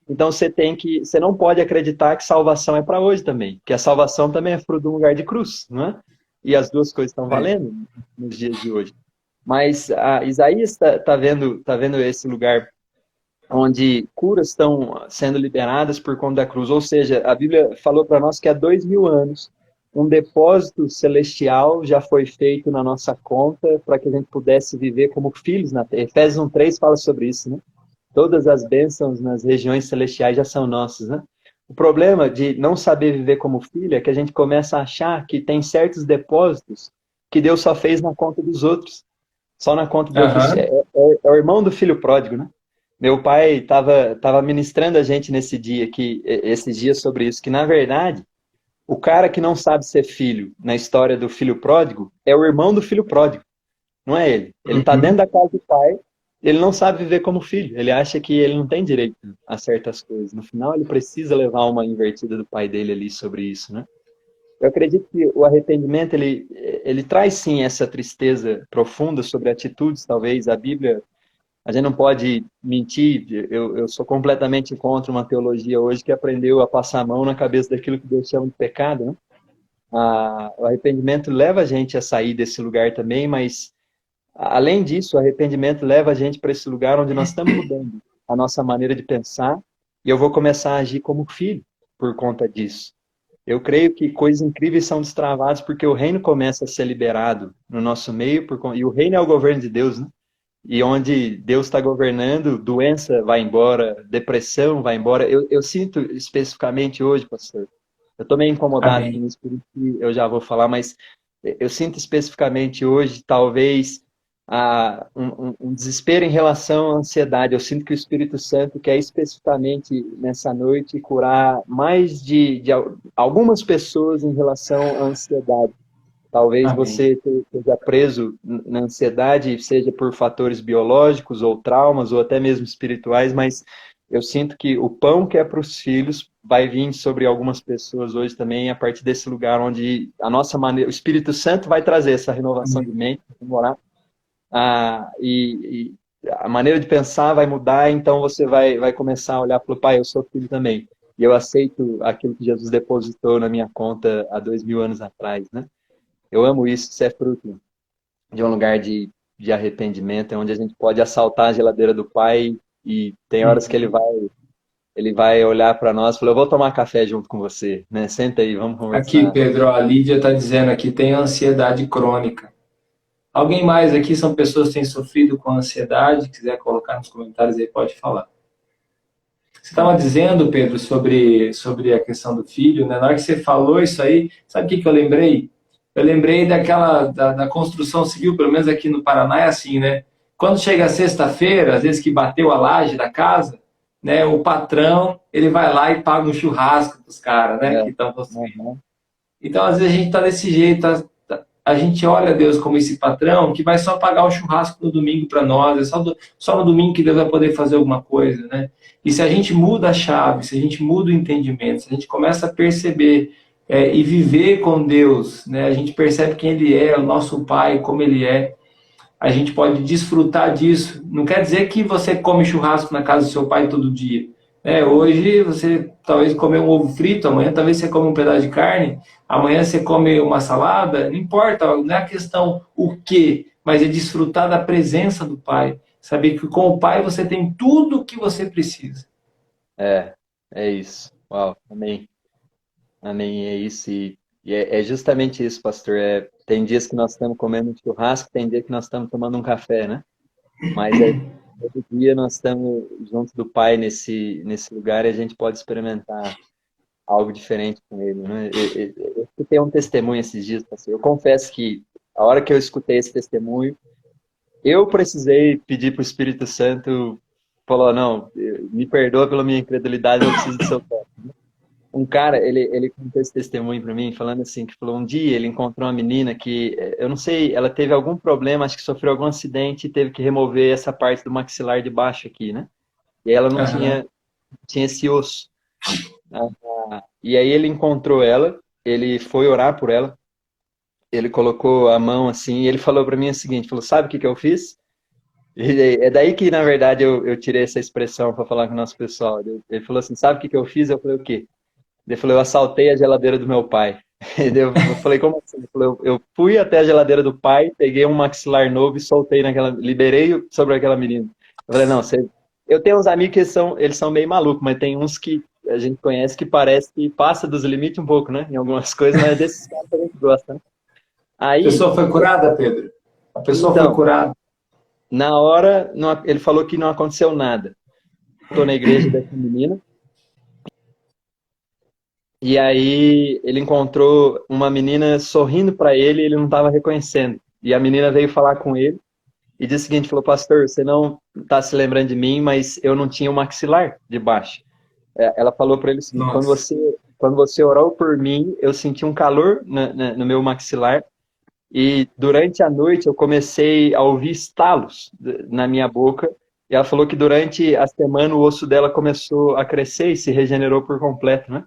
então você não pode acreditar que salvação é para hoje também, porque a salvação também é fruto de um lugar de cruz, não é? E as duas coisas estão valendo nos dias de hoje. Mas Isaías está vendo esse lugar onde curas estão sendo liberadas por conta da cruz. Ou seja, a Bíblia falou para nós que há 2000 anos um depósito celestial já foi feito na nossa conta para que a gente pudesse viver como filhos na terra. Efésios 1:3 fala sobre isso, né? Todas as bênçãos nas regiões celestiais já são nossas, né? O problema de não saber viver como filho é que a gente começa a achar que tem certos depósitos que Deus só fez na conta dos outros. Só na conta de outros. É o irmão do filho pródigo, né? Meu pai estava ministrando a gente esses dias sobre isso, que na verdade, o cara que não sabe ser filho na história do filho pródigo é o irmão do filho pródigo, não é ele. Ele está dentro da casa do pai, ele não sabe viver como filho, ele acha que ele não tem direito a certas coisas. No final, ele precisa levar uma invertida do pai dele ali sobre isso, né? Eu acredito que o arrependimento, ele traz sim essa tristeza profunda sobre atitudes, talvez. A Bíblia, a gente não pode mentir, eu sou completamente contra uma teologia hoje que aprendeu a passar a mão na cabeça daquilo que Deus chama de pecado, né? O arrependimento leva a gente a sair desse lugar também, mas, além disso, o arrependimento leva a gente para esse lugar onde nós estamos mudando a nossa maneira de pensar e eu vou começar a agir como filho por conta disso. Eu creio que coisas incríveis são destravadas porque o reino começa a ser liberado no nosso meio, e o reino é o governo de Deus, né? E onde Deus está governando, doença vai embora, depressão vai embora. Eu sinto especificamente hoje, pastor, eu estou meio incomodado com isso, por isso que eu já vou falar, mas eu sinto especificamente hoje, talvez, um desespero em relação à ansiedade. Eu sinto que o Espírito Santo quer especificamente nessa noite curar mais de algumas pessoas em relação à ansiedade. Talvez você esteja preso na ansiedade, seja por fatores biológicos ou traumas, ou até mesmo espirituais, mas eu sinto que o pão que é para os filhos vai vir sobre algumas pessoas hoje também, a partir desse lugar onde a nossa maneira, o Espírito Santo vai trazer essa renovação de mente, morar, e a maneira de pensar vai mudar, então você vai começar a olhar para o pai, eu sou filho também, e eu aceito aquilo que Jesus depositou na minha conta há 2000 anos atrás, né? Eu amo isso, isso é fruto de um lugar de arrependimento, onde a gente pode assaltar a geladeira do pai e tem horas que ele vai olhar para nós e falar, eu vou tomar café junto com você, né? Senta aí, vamos conversar. Aqui, Pedro, a Lídia está dizendo aqui, tem ansiedade crônica. Alguém mais aqui são pessoas que têm sofrido com ansiedade? Quiser colocar nos comentários aí, pode falar. Você estava dizendo, Pedro, sobre a questão do filho, né? Na hora que você falou isso aí, sabe o que eu lembrei? Eu lembrei da construção civil, pelo menos aqui no Paraná é assim, né? Quando chega sexta-feira, às vezes que bateu a laje da casa, né? O patrão, ele vai lá e paga um churrasco dos caras, né? Que estão construindo. Então, às vezes a gente está desse jeito, a gente olha Deus como esse patrão que vai só pagar o churrasco no domingo para nós, é só no domingo que Deus vai poder fazer alguma coisa, né? E se a gente muda a chave, se a gente muda o entendimento, se a gente começa a perceber e viver com Deus, né? A gente percebe quem Ele é, o nosso Pai, como Ele é, a gente pode desfrutar disso. Não quer dizer que você come churrasco na casa do seu pai todo dia. Hoje você talvez come um ovo frito, amanhã talvez você come um pedaço de carne, amanhã você come uma salada, não importa, não é a questão o quê, mas é desfrutar da presença do Pai. Saber que com o Pai você tem tudo o que você precisa. É isso. Uau, amém. Amém, é isso. E é justamente isso, pastor. Tem dias que nós estamos comendo um churrasco, tem dia que nós estamos tomando um café, né? Mas todo dia nós estamos junto do Pai nesse lugar e a gente pode experimentar algo diferente com Ele, né? Eu escutei um testemunho esses dias, pastor. Eu confesso que a hora que eu escutei esse testemunho, eu precisei pedir para o Espírito Santo, falou, não, me perdoa pela minha incredulidade, eu preciso do seu toque. Um cara, ele contou esse testemunho para mim, falando assim, que falou, um dia ele encontrou uma menina que, eu não sei, ela teve algum problema, acho que sofreu algum acidente e teve que remover essa parte do maxilar de baixo aqui, né? E ela não tinha esse osso. E aí ele encontrou ela, ele foi orar por ela, ele colocou a mão assim, e ele falou para mim o seguinte, falou, sabe o que eu fiz? E é daí que, na verdade, eu tirei essa expressão para falar com o nosso pessoal. Ele falou assim, sabe o que eu fiz? Eu falei, o quê? Ele falou, eu assaltei a geladeira do meu pai. Eu falei, como assim? Ele falou, eu fui até a geladeira do pai, peguei um maxilar novo e soltei liberei sobre aquela menina. Eu falei, não, eu tenho uns amigos que eles são meio malucos, mas tem uns que a gente conhece que parece que passa dos limites um pouco, né? Em algumas coisas, mas desses caras que a gente gosta, né? Aí, A pessoa foi curada, Pedro? A pessoa então, foi curada? Na hora, ele falou que não aconteceu nada. Estou na igreja dessa menina. E aí ele encontrou uma menina sorrindo para ele e ele não estava reconhecendo. E a menina veio falar com ele e disse o seguinte, falou, pastor, você não está se lembrando de mim, mas eu não tinha o maxilar de baixo. Ela falou para ele o seguinte, quando você orou por mim, eu senti um calor no meu maxilar e durante a noite eu comecei a ouvir estalos na minha boca. E ela falou que durante a semana o osso dela começou a crescer e se regenerou por completo, né?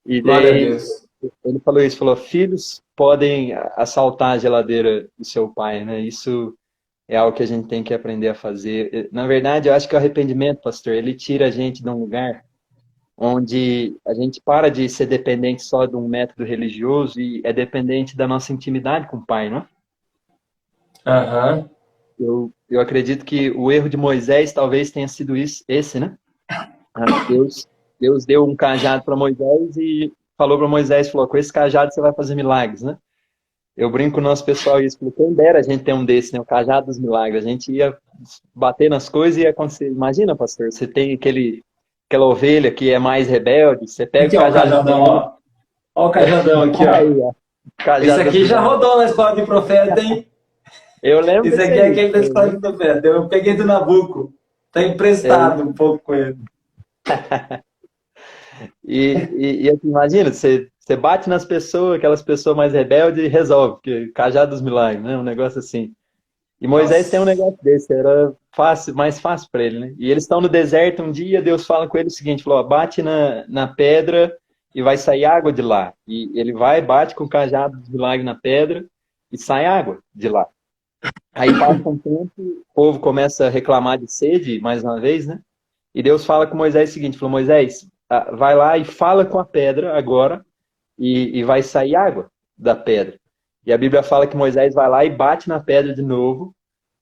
E Glória a daí Deus. ele falou isso, falou, filhos podem assaltar a geladeira do seu pai, né? Isso é algo que a gente tem que aprender a fazer. Na verdade, eu acho que o arrependimento, pastor, ele tira a gente de um lugar onde a gente para de ser dependente só de um método religioso e é dependente da nossa intimidade com o Pai, não é? Eu acredito que o erro de Moisés talvez tenha sido esse, né? Deus deu um cajado para Moisés e falou para Moisés, falou, com esse cajado você vai fazer milagres, né? Eu brinco com o nosso pessoal isso, falei, quem dera a gente ter um desse, né? O cajado dos milagres. A gente ia bater nas coisas e ia acontecer. Imagina, pastor, você tem aquela ovelha que é mais rebelde, você pega aqui, o cajadão, ó. Ó o cajadão aqui, ó. Aí, ó. Esse aqui já rodou na escola de profeta, hein? Eu lembro. Esse aqui é aquele da escola de profeta. Eu peguei do Nabuco. Tá emprestado um pouco com ele. E imagina, você bate nas pessoas, aquelas pessoas mais rebeldes e resolve, porque cajado dos milagres, né? Um negócio assim. E Moisés tem um negócio desse, era mais fácil para ele, né? E eles estão no deserto um dia, Deus fala com ele o seguinte, falou, bate na pedra e vai sair água de lá. E ele vai, bate com o cajado dos milagres na pedra e sai água de lá. Aí passa um tempo, o povo começa a reclamar de sede, mais uma vez, né? E Deus fala com Moisés o seguinte, falou, Moisés, vai lá e fala com a pedra agora e vai sair água da pedra. E a Bíblia fala que Moisés vai lá e bate na pedra de novo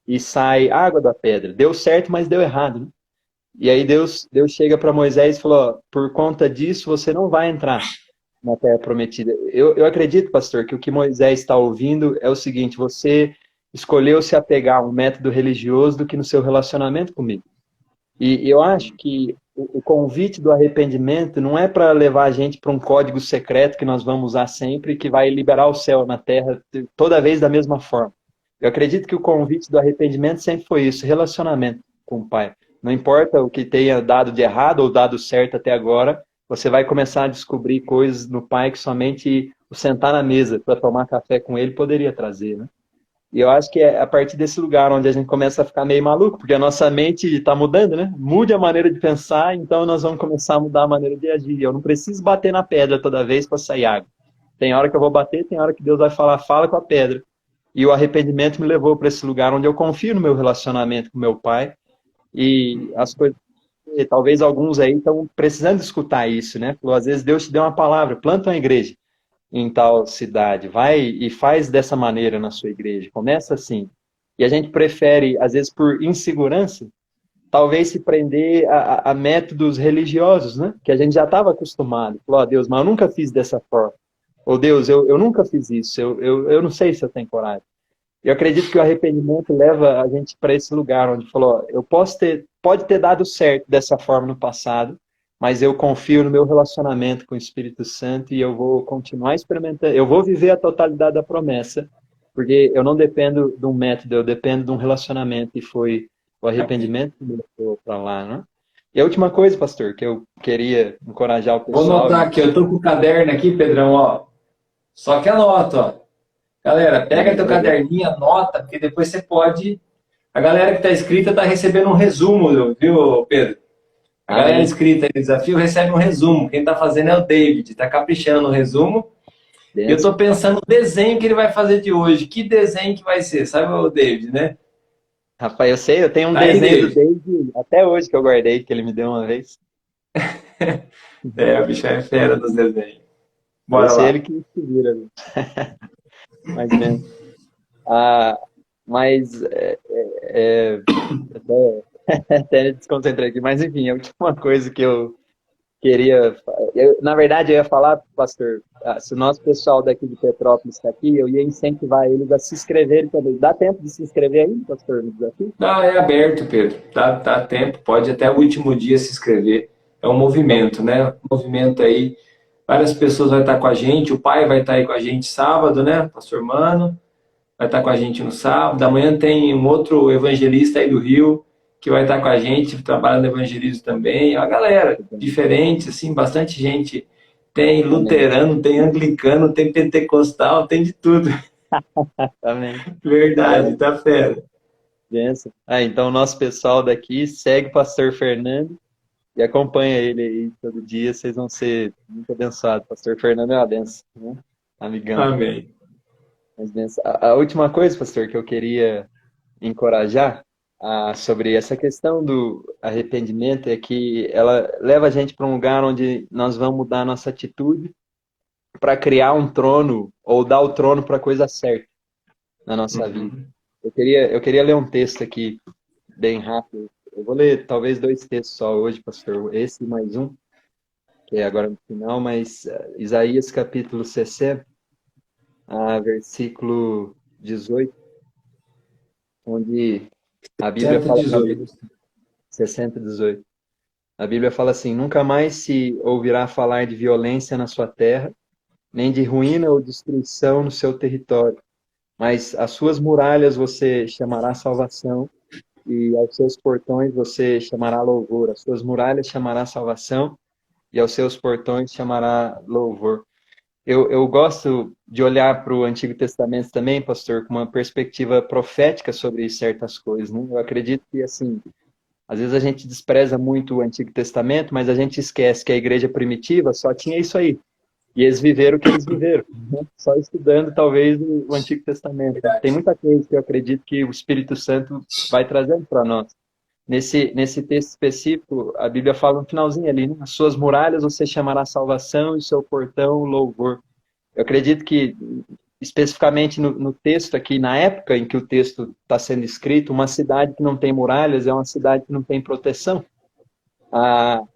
e sai água da pedra. Deu certo, mas deu errado, né? E aí Deus chega para Moisés e falou, ó, por conta disso você não vai entrar na terra prometida. Eu acredito, pastor, que o que Moisés está ouvindo é o seguinte, você escolheu se apegar a um método religioso do que no seu relacionamento comigo. E eu acho que o convite do arrependimento não é para levar a gente para um código secreto que nós vamos usar sempre, que vai liberar o céu na terra toda vez da mesma forma. Eu acredito que o convite do arrependimento sempre foi isso, relacionamento com o Pai. Não importa o que tenha dado de errado ou dado certo até agora, você vai começar a descobrir coisas no Pai que somente o sentar na mesa para tomar café com ele poderia trazer, né? E eu acho que é a partir desse lugar onde a gente começa a ficar meio maluco, porque a nossa mente está mudando, né? Mude a maneira de pensar, então nós vamos começar a mudar a maneira de agir. Eu não preciso bater na pedra toda vez para sair água. Tem hora que eu vou bater, tem hora que Deus vai falar, fala com a pedra. E o arrependimento me levou para esse lugar onde eu confio no meu relacionamento com meu pai. E as coisas, e talvez alguns aí estão precisando escutar isso, né? Às vezes Deus te deu uma palavra, planta uma igreja em tal cidade, vai e faz dessa maneira na sua igreja, começa assim. E a gente prefere, às vezes por insegurança, talvez se prender a métodos religiosos, né? Que a gente já estava acostumado. Falou, Deus, mas eu nunca fiz dessa forma. Ou Deus, eu nunca fiz isso, eu não sei se eu tenho coragem. Eu acredito que o arrependimento leva a gente para esse lugar onde falou, pode ter dado certo dessa forma no passado, mas eu confio no meu relacionamento com o Espírito Santo e eu vou continuar experimentando, eu vou viver a totalidade da promessa, porque eu não dependo de um método, eu dependo de um relacionamento, e foi o arrependimento que me levou para lá, né? E a última coisa, pastor, que eu queria encorajar o pessoal... Vou anotar aqui, eu tô com o caderno aqui, Pedrão, ó. Só que anota, ó. Galera, pega teu caderninho, anota, porque depois você pode... A galera que está inscrita está recebendo um resumo, viu, Pedro? A galera inscrita aí no desafio recebe um resumo. Quem está fazendo é o David, está caprichando no resumo. Eu estou pensando no desenho que ele vai fazer de hoje. Que desenho que vai ser? Sabe o David, né? Rapaz, eu sei, eu tenho um desenho do David até hoje que eu guardei, que ele me deu uma vez. O bicho é fera dos desenhos. Bora lá. Ele que se vira. Mais ou menos. Mas até me desconcentrei aqui. Mas enfim, a última coisa que eu queria... na verdade, eu ia falar, pastor, se o nosso pessoal daqui de Petrópolis está aqui, eu ia incentivar eles a se inscreverem também. Dá tempo de se inscrever aí, pastor, no desafio? É aberto, Pedro. Dá tempo. Pode até o último dia se inscrever. É um movimento, né? Um movimento aí. Várias pessoas vão estar com a gente. O pai vai estar aí com a gente sábado, né? Pastor Mano vai estar com a gente no sábado. Amanhã tem um outro evangelista aí do Rio que vai estar com a gente, trabalhando no evangelismo também. É uma galera diferente, assim, bastante gente. Tem luterano, tem anglicano, tem pentecostal, tem de tudo. Amém. Verdade, tá fera. Então o nosso pessoal daqui segue o pastor Fernando e acompanha ele aí todo dia. Vocês vão ser muito abençoados. Pastor Fernando é uma benção, né? Amigão. Amém. A última coisa, pastor, que eu queria encorajar sobre essa questão do arrependimento é que ela leva a gente para um lugar onde nós vamos mudar a nossa atitude para criar um trono ou dar o trono para a coisa certa na nossa vida. Eu queria ler um texto aqui bem rápido. Eu vou ler talvez 2 textos só hoje, pastor. Esse e mais um, que é agora no final, mas Isaías capítulo 60, versículo 18, onde a Bíblia fala... 60, 18. A Bíblia fala assim: nunca mais se ouvirá falar de violência na sua terra, nem de ruína ou destruição no seu território. Mas as suas muralhas você chamará salvação, e aos seus portões você chamará louvor. As suas muralhas chamará salvação, e aos seus portões chamará louvor. Eu gosto de olhar para o Antigo Testamento também, pastor, com uma perspectiva profética sobre certas coisas, né? Eu acredito que, assim, às vezes a gente despreza muito o Antigo Testamento, mas a gente esquece que a igreja primitiva só tinha isso aí. E eles viveram o que eles viveram, né? Só estudando, talvez, o Antigo Testamento. Tem muita coisa que eu acredito que o Espírito Santo vai trazendo para nós. Nesse texto específico, a Bíblia fala no finalzinho ali, né? As suas muralhas você chamará salvação e seu portão louvor. Eu acredito que, especificamente no texto aqui, na época em que o texto está sendo escrito, uma cidade que não tem muralhas é uma cidade que não tem proteção.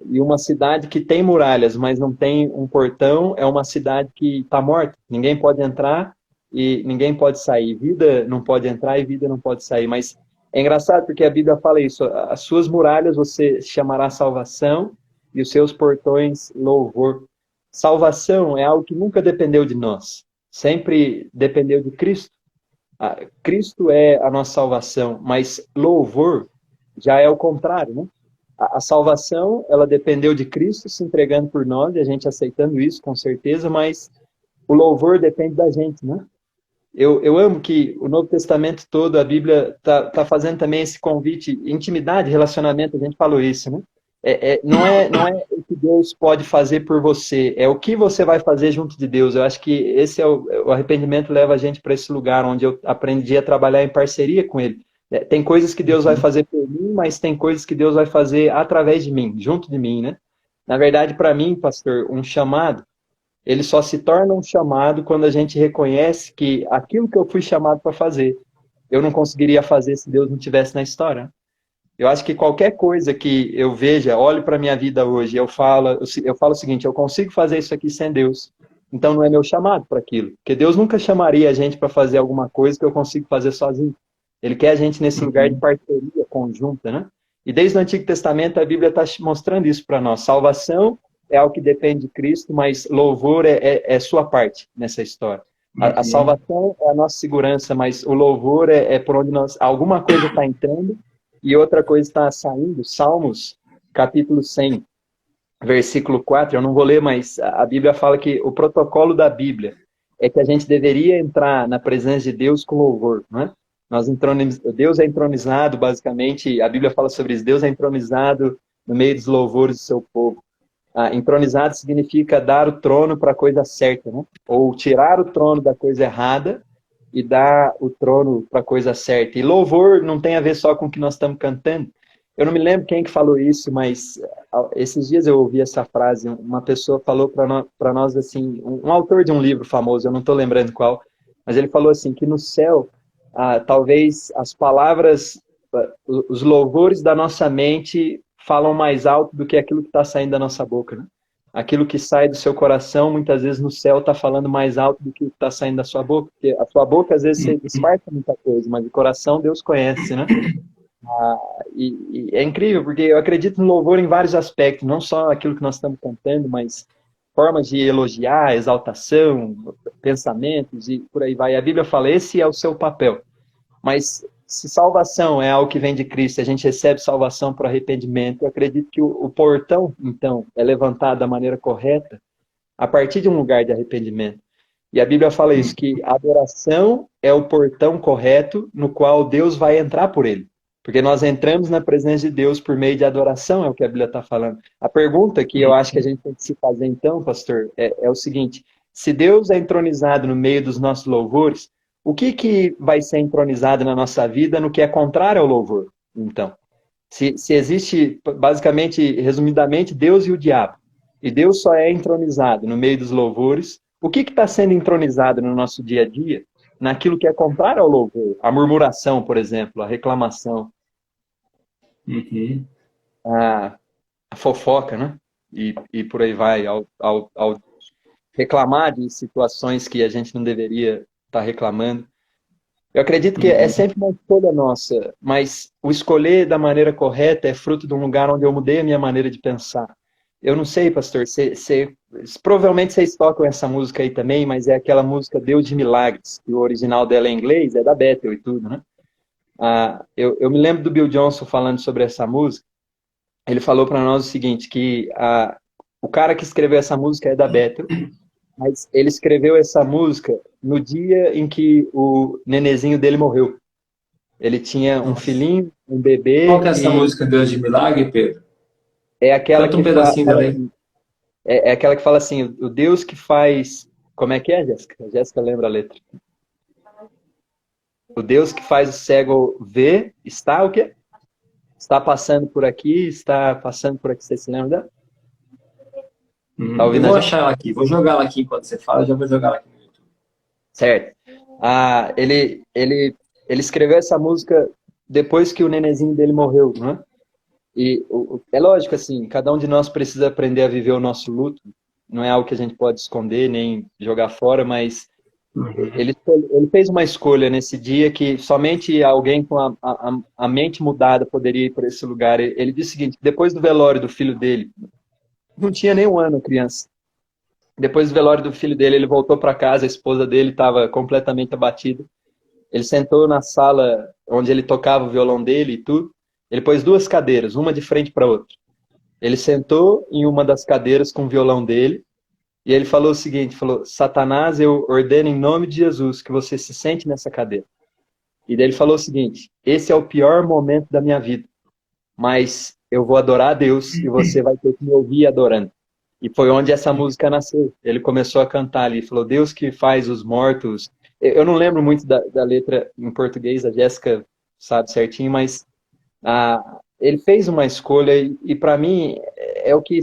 E uma cidade que tem muralhas, mas não tem um portão, é uma cidade que está morta. Ninguém pode entrar e ninguém pode sair. Vida não pode entrar e vida não pode sair. Mas é engraçado porque a Bíblia fala isso: as suas muralhas você chamará salvação e os seus portões louvor. Salvação é algo que nunca dependeu de nós, sempre dependeu de Cristo. Cristo é a nossa salvação, mas louvor já é o contrário, né? A salvação, ela dependeu de Cristo se entregando por nós, e a gente aceitando isso, com certeza, mas o louvor depende da gente, né? Eu amo que o Novo Testamento todo, a Bíblia tá fazendo também esse convite, intimidade, relacionamento, a gente falou isso, né? Não é o que Deus pode fazer por você, é o que você vai fazer junto de Deus. Eu acho que esse o arrependimento leva a gente para esse lugar onde eu aprendi a trabalhar em parceria com Ele. Tem coisas que Deus vai fazer por mim, mas tem coisas que Deus vai fazer através de mim, junto de mim, né? Na verdade, para mim, pastor, um chamado, ele só se torna um chamado quando a gente reconhece que aquilo que eu fui chamado para fazer, eu não conseguiria fazer se Deus não estivesse na história. Eu acho que qualquer coisa que eu veja, olhe para a minha vida hoje, eu falo o seguinte, eu consigo fazer isso aqui sem Deus, então não é meu chamado para aquilo. Porque Deus nunca chamaria a gente para fazer alguma coisa que eu consigo fazer sozinho. Ele quer a gente nesse lugar de parceria conjunta, né? E desde o Antigo Testamento a Bíblia está mostrando isso para nós. Salvação é algo que depende de Cristo, mas louvor é sua parte nessa história. A salvação é a nossa segurança, mas o louvor é por onde alguma coisa está entrando e outra coisa está saindo. Salmos, capítulo 100, versículo 4, eu não vou ler, mas a Bíblia fala que o protocolo da Bíblia é que a gente deveria entrar na presença de Deus com louvor, não é? Deus é entronizado, basicamente, a Bíblia fala sobre isso, Deus é entronizado no meio dos louvores do seu povo. Entronizado significa dar o trono para a coisa certa, né? Ou tirar o trono da coisa errada e dar o trono para a coisa certa. E louvor não tem a ver só com o que nós estamos cantando. Eu não me lembro quem que falou isso, mas esses dias eu ouvi essa frase, uma pessoa falou para nós assim, um autor de um livro famoso, eu não estou lembrando qual, mas ele falou assim, que no céu, talvez as palavras, os louvores da nossa mente falam mais alto do que aquilo que está saindo da nossa boca, né? Aquilo que sai do seu coração, muitas vezes no céu está falando mais alto do que o que está saindo da sua boca, porque a sua boca às vezes você disfarça muita coisa, mas o coração Deus conhece, né? E é incrível, porque eu acredito no louvor em vários aspectos, não só aquilo que nós estamos cantando, mas formas de elogiar, exaltação, pensamentos e por aí vai. A Bíblia fala, esse é o seu papel. Mas se salvação é algo que vem de Cristo, a gente recebe salvação por arrependimento, eu acredito que o portão, então, é levantado da maneira correta a partir de um lugar de arrependimento. E a Bíblia fala isso, que a adoração é o portão correto no qual Deus vai entrar por ele. Porque nós entramos na presença de Deus por meio de adoração, é o que a Bíblia está falando. A pergunta que eu acho que a gente tem que se fazer então, pastor, é o seguinte, se Deus é entronizado no meio dos nossos louvores, o que vai ser entronizado na nossa vida no que é contrário ao louvor? Então, se existe, basicamente, resumidamente, Deus e o diabo, e Deus só é entronizado no meio dos louvores, o que está sendo entronizado no nosso dia a dia naquilo que é contrário ao louvor? A murmuração, por exemplo, a reclamação, a fofoca, né? E por aí vai, ao reclamar de situações que a gente não deveria estar reclamando. Eu acredito que é sempre uma escolha nossa, mas o escolher da maneira correta é fruto de um lugar onde eu mudei a minha maneira de pensar. Eu não sei, pastor, provavelmente vocês tocam essa música aí também, mas é aquela música Deus de Milagres, que o original dela é em inglês, é da Bethel e tudo, né? Eu me lembro do Bill Johnson falando sobre essa música. Ele falou para nós o seguinte, que o cara que escreveu essa música é da Bethel, mas ele escreveu essa música no dia em que o nenezinho dele morreu. Ele tinha um filhinho, um bebê. Qual que é essa música Deus de Milagre, Pedro? É aquela Canta um pedacinho também. É aquela que fala assim, o Deus que faz... Como é que é, Jéssica? A Jéssica lembra a letra. O Deus que faz o cego ver, está o quê? Está passando por aqui, está passando por aqui. Você se lembra? Tá ouvindo? Eu vou achar ela aqui, vou jogar ela aqui enquanto você fala, já vou jogar ela aqui no YouTube. Certo. Ele escreveu essa música depois que o nenenzinho dele morreu, né? E é lógico, assim, cada um de nós precisa aprender a viver o nosso luto. Não é algo que a gente pode esconder, nem jogar fora, mas ele fez uma escolha nesse dia que somente alguém com a mente mudada poderia ir por esse lugar. Ele disse o seguinte, depois do velório do filho dele, não tinha nem um ano a criança. Depois do velório do filho dele, ele voltou para casa, a esposa dele estava completamente abatida. Ele sentou na sala onde ele tocava o violão dele e tudo. Ele pôs 2 cadeiras, uma de frente para a outra. Ele sentou em uma das cadeiras com o violão dele E ele falou o seguinte, falou, Satanás, eu ordeno em nome de Jesus que você se sente nessa cadeira. E daí ele falou o seguinte, esse é o pior momento da minha vida, mas eu vou adorar a Deus e você vai ter que me ouvir adorando. E foi onde essa música nasceu. Ele começou a cantar ali, falou, Deus que faz os mortos. Eu não lembro muito da letra em português, a Jéssica sabe certinho, mas ele fez uma escolha e para mim é o que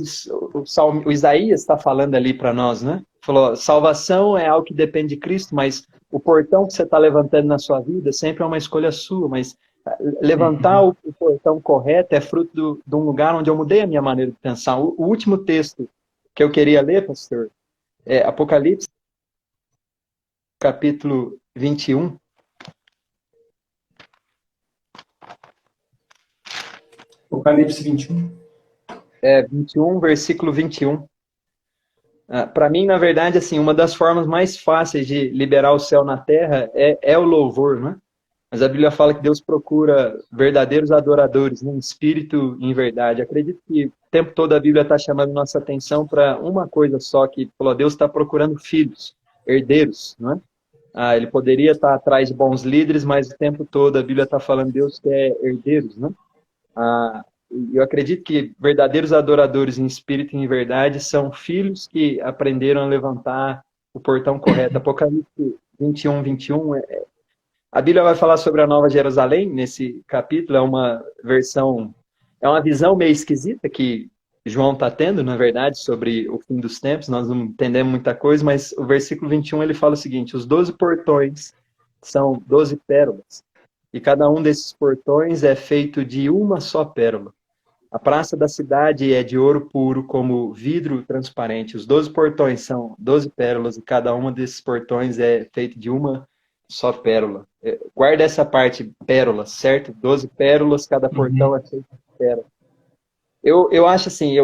o Isaías está falando ali para nós, né? Falou, salvação é algo que depende de Cristo, mas o portão que você está levantando na sua vida sempre é uma escolha sua, mas levantar o portão correto é fruto de um lugar onde eu mudei a minha maneira de pensar. O último texto que eu queria ler, pastor, é Apocalipse, capítulo 21. Apocalipse 21. 21, versículo 21. Para mim, na verdade, assim, uma das formas mais fáceis de liberar o céu na terra é o louvor, né? Mas a Bíblia fala que Deus procura verdadeiros adoradores, em espírito e em verdade. Acredito que o tempo todo a Bíblia está chamando nossa atenção para uma coisa só, que falou, Deus está procurando filhos, herdeiros, não é? Ele poderia estar atrás de bons líderes, mas o tempo todo a Bíblia está falando Deus quer herdeiros, né? Eu acredito que verdadeiros adoradores em espírito e em verdade são filhos que aprenderam a levantar o portão correto. Apocalipse 21, 21, a Bíblia vai falar sobre a Nova Jerusalém nesse capítulo, é uma visão meio esquisita que João está tendo, na verdade, sobre o fim dos tempos, nós não entendemos muita coisa, mas o versículo 21 ele fala o seguinte, os 12 portões são 12 pérolas, e cada um desses portões é feito de uma só pérola. A praça da cidade é de ouro puro, como vidro transparente. Os 12 portões são 12 pérolas, e cada um desses portões é feito de uma só pérola. Guarda essa parte, pérolas, certo? 12 pérolas, cada portão é feito de pérola. Eu acho assim,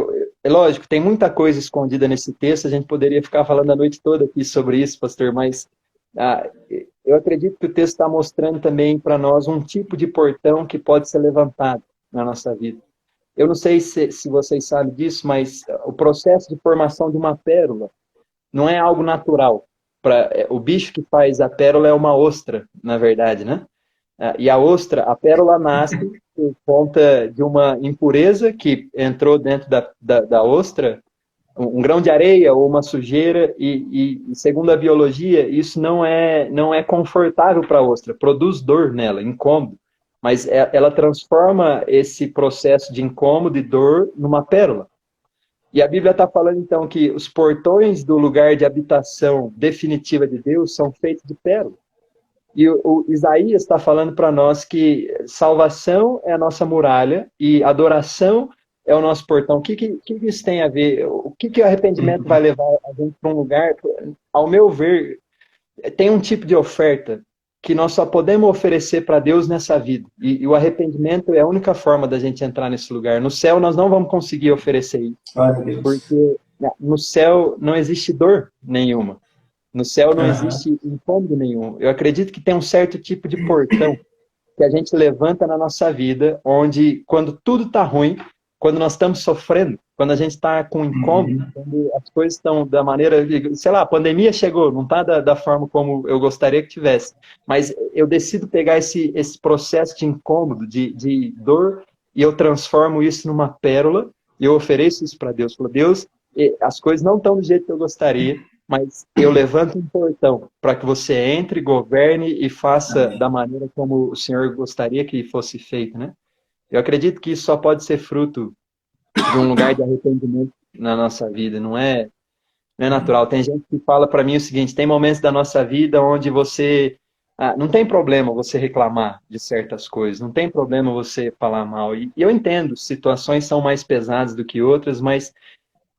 é lógico, tem muita coisa escondida nesse texto, a gente poderia ficar falando a noite toda aqui sobre isso, pastor, mas eu acredito que o texto está mostrando também para nós um tipo de portão que pode ser levantado na nossa vida. Eu não sei se vocês sabem disso, mas o processo de formação de uma pérola não é algo natural. O bicho que faz a pérola é uma ostra, na verdade, né? E a pérola nasce por conta de uma impureza que entrou dentro da ostra, um grão de areia ou uma sujeira, e segundo a biologia, isso não é confortável para a ostra, produz dor nela, incômodo. Mas ela transforma esse processo de incômodo e dor numa pérola. E a Bíblia está falando, então, que os portões do lugar de habitação definitiva de Deus são feitos de pérola. E o Isaías está falando para nós que salvação é a nossa muralha e adoração é o nosso portão. O que isso tem a ver? O que o arrependimento vai levar a gente para um lugar? Ao meu ver, tem um tipo de oferta que nós só podemos oferecer para Deus nessa vida. E o arrependimento é a única forma da gente entrar nesse lugar. No céu nós não vamos conseguir oferecer isso. Porque no céu não existe dor nenhuma. No céu não existe incômodo nenhum. Eu acredito que tem um certo tipo de portão que a gente levanta na nossa vida, onde quando tudo está ruim, quando nós estamos sofrendo, quando a gente está com incômodo, quando as coisas estão da maneira, sei lá, a pandemia chegou, não está da forma como eu gostaria que tivesse, mas eu decido pegar esse processo de incômodo, de dor, e eu transformo isso numa pérola, e eu ofereço isso para Deus. Falo, Deus, as coisas não estão do jeito que eu gostaria, mas eu levanto um portão para que você entre, governe e faça da maneira como o Senhor gostaria que fosse feito, né? Eu acredito que isso só pode ser fruto de um lugar de arrependimento na nossa vida, não é natural. Tem gente que fala para mim o seguinte, tem momentos da nossa vida onde você... não tem problema você reclamar de certas coisas, não tem problema você falar mal. E eu entendo, situações são mais pesadas do que outras, mas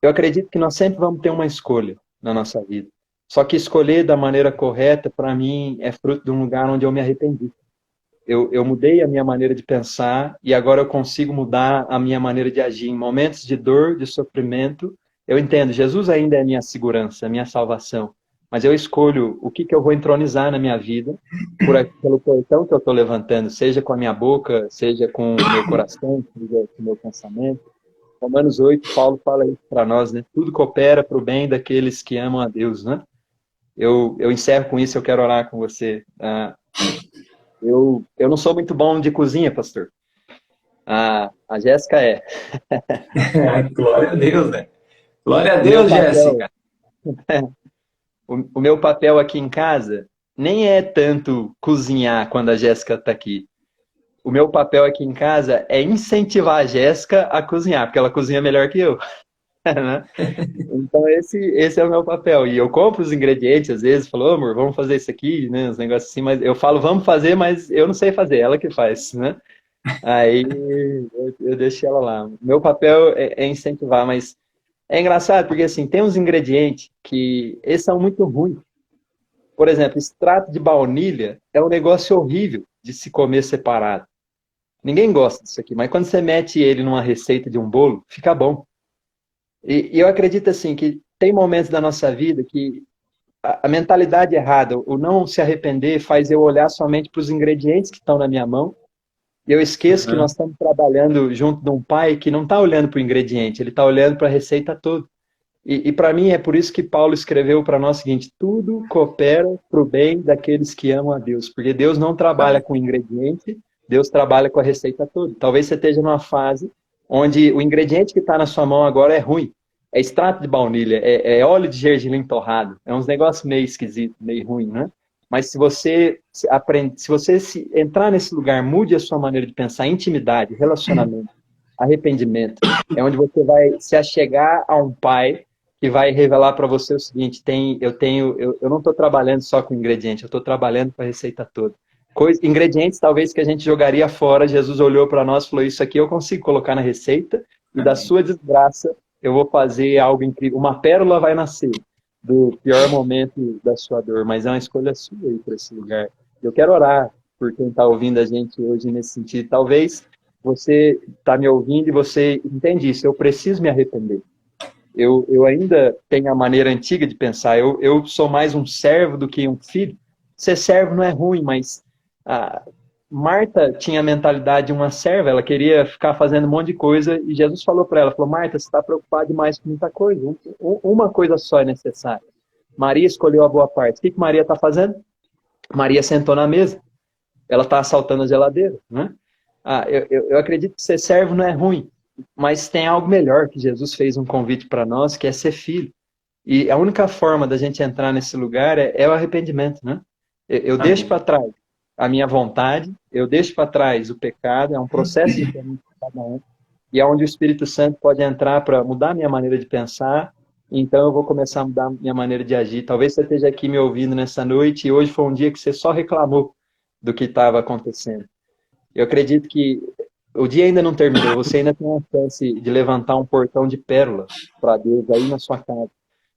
eu acredito que nós sempre vamos ter uma escolha na nossa vida. Só que escolher da maneira correta, para mim, é fruto de um lugar onde eu me arrependi. Eu mudei a minha maneira de pensar e agora eu consigo mudar a minha maneira de agir. Em momentos de dor, de sofrimento, eu entendo, Jesus ainda é a minha segurança, a minha salvação. Mas eu escolho o que eu vou entronizar na minha vida pelo portão que eu estou levantando, seja com a minha boca, seja com o meu coração, seja com o meu pensamento. Romanos 8, Paulo fala isso para nós, né? Tudo coopera para o bem daqueles que amam a Deus, né? Eu encerro com isso, eu quero orar com você. Eu não sou muito bom de cozinha, pastor. A Jéssica é. Glória a Deus, né? Glória a O meu Deus, papel, Jéssica. o meu papel aqui em casa nem é tanto cozinhar quando a Jéssica está aqui. O meu papel aqui em casa é incentivar a Jéssica a cozinhar, porque ela cozinha melhor que eu. Né? Então esse é o meu papel. E eu compro os ingredientes, às vezes, falo, amor, vamos fazer isso aqui, né? Uns negócios assim, mas eu falo, vamos fazer, mas eu não sei fazer, ela que faz, né? Aí eu deixo ela lá. Meu papel é incentivar, mas é engraçado, porque assim, tem uns ingredientes que esses são muito ruins. Por exemplo, extrato de baunilha é um negócio horrível de se comer separado. Ninguém gosta disso aqui, mas quando você mete ele numa receita de um bolo, fica bom. E eu acredito assim que tem momentos da nossa vida que a mentalidade errada, o não se arrepender, faz eu olhar somente para os ingredientes que estão na minha mão. E eu esqueço que nós estamos trabalhando junto de um pai que não está olhando para o ingrediente, ele está olhando para a receita toda. E para mim é por isso que Paulo escreveu para nós o seguinte: tudo coopera para o bem daqueles que amam a Deus. Porque Deus não trabalha com ingrediente, Deus trabalha com a receita toda. Talvez você esteja numa fase onde o ingrediente que está na sua mão agora é ruim. É extrato de baunilha, é óleo de gergelim torrado. É uns negócios meio esquisitos, meio ruim, né? Mas se você aprende, se você entrar nesse lugar, mude a sua maneira de pensar, intimidade, relacionamento, arrependimento, é onde você vai se achegar a um pai que vai revelar para você o seguinte: eu não estou trabalhando só com ingrediente, eu estou trabalhando com a receita toda. Ingredientes talvez que a gente jogaria fora, Jesus olhou para nós e falou: isso aqui eu consigo colocar na receita, e da sua desgraça eu vou fazer algo incrível. Uma pérola vai nascer do pior momento da sua dor, mas é uma escolha sua ir para esse lugar. Eu quero orar por quem está ouvindo a gente hoje nesse sentido. Talvez você está me ouvindo e você entende isso: eu preciso me arrepender. Eu ainda tenho a maneira antiga de pensar. Eu sou mais um servo do que um filho. Ser servo não é ruim, mas Marta tinha a mentalidade de uma serva. Ela queria ficar fazendo um monte de coisa e Jesus falou para ela, falou: Marta, você está preocupada demais com muita coisa. Uma coisa só é necessária. Maria escolheu a boa parte. O que Maria está fazendo? Maria sentou na mesa. Ela está assaltando a geladeira, né? Eu acredito que ser servo não é ruim, mas tem algo melhor, que Jesus fez um convite para nós, que é ser filho. E a única forma da gente entrar nesse lugar é o arrependimento, né? Eu deixo para trás a minha vontade, eu deixo para trás o pecado, é um processo diferente para cada um, e é onde o Espírito Santo pode entrar para mudar a minha maneira de pensar, então eu vou começar a mudar a minha maneira de agir. Talvez você esteja aqui me ouvindo nessa noite, e hoje foi um dia que você só reclamou do que estava acontecendo. Eu acredito que o dia ainda não terminou, você ainda tem uma chance de levantar um portão de pérola para Deus aí na sua casa,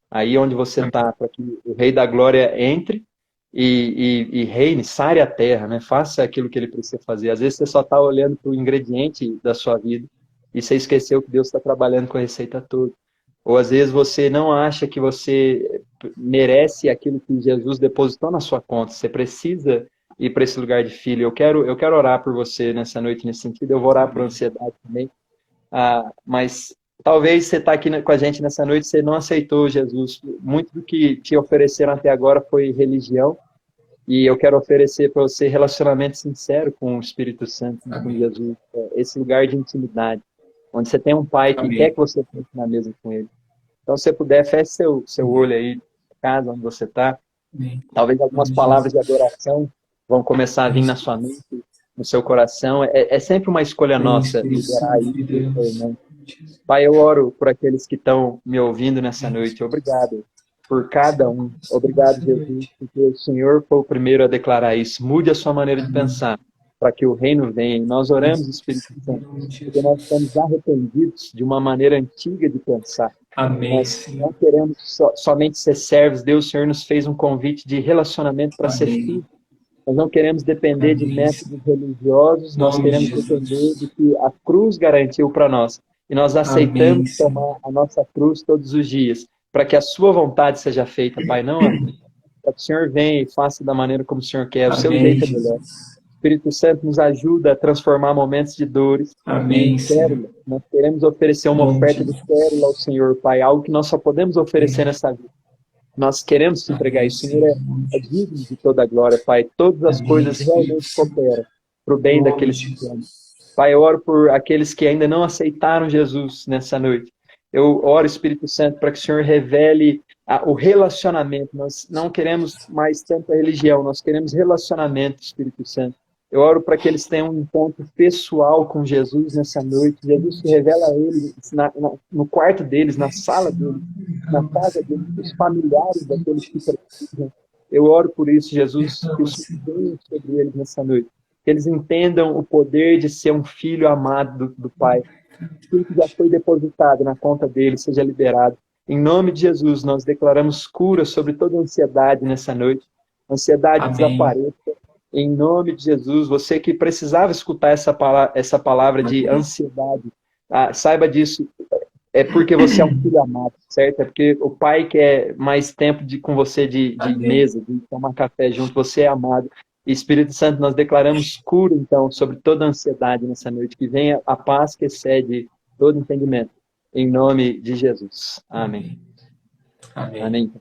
aí onde você está, para que o Rei da Glória entre e reine, sare a terra, né? Faça aquilo que ele precisa fazer. Às vezes você só está olhando para o ingrediente da sua vida e você esqueceu que Deus está trabalhando com a receita toda. Ou às vezes você não acha que você merece aquilo que Jesus depositou na sua conta. Você precisa ir para esse lugar de filho. Eu quero orar por você nessa noite, nesse sentido. Eu vou orar por ansiedade também. Mas talvez você está aqui com a gente nessa noite, você não aceitou Jesus. Muito do que te ofereceram até agora foi religião. E eu quero oferecer para você relacionamento sincero com o Espírito Santo, com Jesus. Esse lugar de intimidade, onde você tem um pai que quer que você fique na mesa com ele. Então, se você puder, feche seu olho aí, na casa onde você está. Talvez algumas palavras de adoração vão começar a vir na sua mente, no seu coração. É sempre uma escolha nossa liberar isso. Pai, eu oro por aqueles que estão me ouvindo nessa noite. Obrigado por cada um. Obrigado, Jesus, porque o Senhor foi o primeiro a declarar isso. Mude a sua maneira de pensar, para que o reino venha. Nós oramos, Espírito Santo, porque nós estamos arrependidos de uma maneira antiga de pensar. Amém. Nós não queremos somente ser servos. Deus, o Senhor nos fez um convite de relacionamento para ser filho. Nós não queremos depender de métodos religiosos, nós queremos depender do que a cruz garantiu para nós. E nós aceitamos tomar a nossa cruz todos os dias, para que a sua vontade seja feita, Pai, não a minha. Para que o Senhor venha e faça da maneira como o Senhor quer, o seu jeito é melhor. Espírito Santo nos ajuda a transformar momentos de dores Amém, em Senhor. pérola. Nós queremos oferecer uma Em nome oferta de de pérola ao Senhor, Pai, algo que nós só podemos oferecer Amém. nessa vida. Nós queremos te entregar Amém, isso. O Senhor Senhor. Em nome é de Jesus. digno de toda a glória, Pai. Todas as Amém, coisas Espírito realmente Santo. cooperam para o Em bem nome daqueles de que te amam. Jesus. Pai, eu oro por aqueles que ainda não aceitaram Jesus nessa noite. Eu oro, Espírito Santo, para que o Senhor revele o relacionamento. Nós não queremos mais tanta religião, nós queremos relacionamento, Espírito Santo. Eu oro para que eles tenham um encontro pessoal com Jesus nessa noite. Jesus se revela a eles no quarto deles, na sala deles, na casa deles, os familiares daqueles que precisam. Eu oro por isso, Jesus, que o Senhor venha sobre eles nessa noite. Que eles entendam o poder de ser um filho amado do Pai. Tudo que já foi depositado na conta deles seja liberado. Em nome de Jesus, nós declaramos cura sobre toda ansiedade nessa noite. Ansiedade Amém. desapareça. Em nome de Jesus, você que precisava escutar essa palavra de ansiedade, saiba disso. É porque você é um filho amado, certo? É porque o Pai quer mais tempo com você de mesa, de tomar café junto. Você é amado. Espírito Santo, nós declaramos cura, então, sobre toda a ansiedade nessa noite. Que venha a paz que excede todo entendimento. Em nome de Jesus. Amém. Amém. Amém.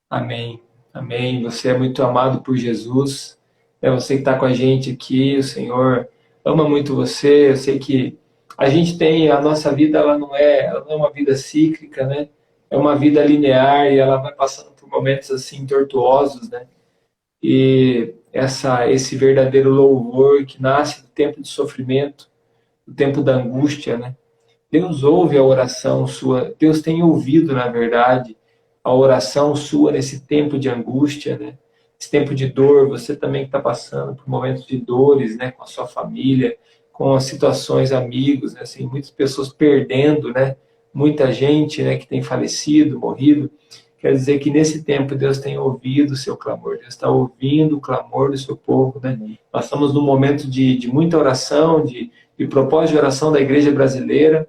Amém. Amém. Você é muito amado por Jesus. É você que está com a gente aqui. O Senhor ama muito você. Eu sei que a gente tem, a nossa vida, ela não é uma vida cíclica, né? É uma vida linear e ela vai passando por momentos assim tortuosos, né? E esse verdadeiro louvor que nasce do tempo de sofrimento, do tempo da angústia, né? Deus ouve a oração sua, Deus tem ouvido, na verdade, a oração sua nesse tempo de angústia, né? Esse tempo de dor, você também está passando por momentos de dores, né? Com a sua família, com as situações, amigos, né? Assim, muitas pessoas perdendo, né? Muita gente, né? Que tem falecido, morrido. Quer dizer que nesse tempo Deus tem ouvido o seu clamor, Deus está ouvindo o clamor do seu povo, né? Nós estamos num momento de muita oração, de propósito de oração da igreja brasileira,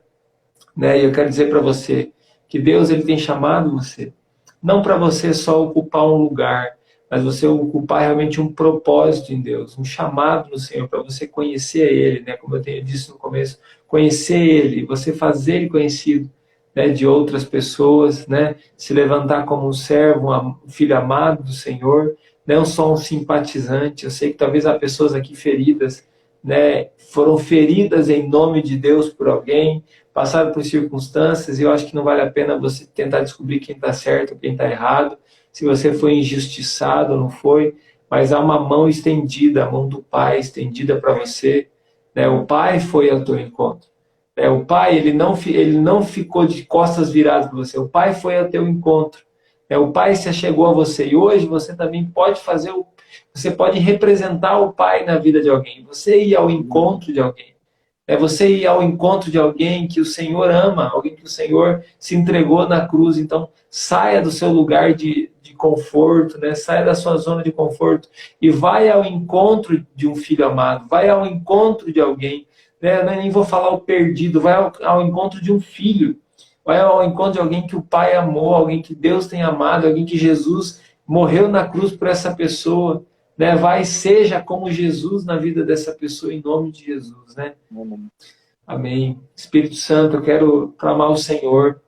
né? E eu quero dizer para você que Deus ele tem chamado você, não para você só ocupar um lugar, mas você ocupar realmente um propósito em Deus, um chamado no Senhor, para você conhecer Ele, né? Como eu tenho dito no começo, conhecer Ele, você fazer Ele conhecido, né? De outras pessoas, né? Se levantar como um servo, um filho amado do Senhor, não só um simpatizante. Eu sei que talvez há pessoas aqui feridas, né? Foram feridas em nome de Deus por alguém, passaram por circunstâncias, e eu acho que não vale a pena você tentar descobrir quem está certo ou quem está errado, se você foi injustiçado ou não foi, mas há uma mão estendida, a mão do Pai estendida para você, né? O Pai foi ao teu encontro. O Pai, ele não ficou de costas viradas para você, o Pai foi ao teu encontro. O Pai se achegou a você, e hoje você também pode você pode representar o Pai na vida de alguém, você ir ao encontro de alguém. É você ir ao encontro de alguém que o Senhor ama, alguém que o Senhor se entregou na cruz. Então, saia do seu lugar de conforto, né? Saia da sua zona de conforto e vai ao encontro de um filho amado, vai ao encontro de alguém, né? Eu nem vou falar o perdido, vai ao encontro de um filho, vai ao encontro de alguém que o Pai amou, alguém que Deus tem amado, alguém que Jesus morreu na cruz por essa pessoa. Né, vai, seja como Jesus na vida dessa pessoa, em nome de Jesus, né? Amém. Espírito Santo, eu quero clamar ao Senhor,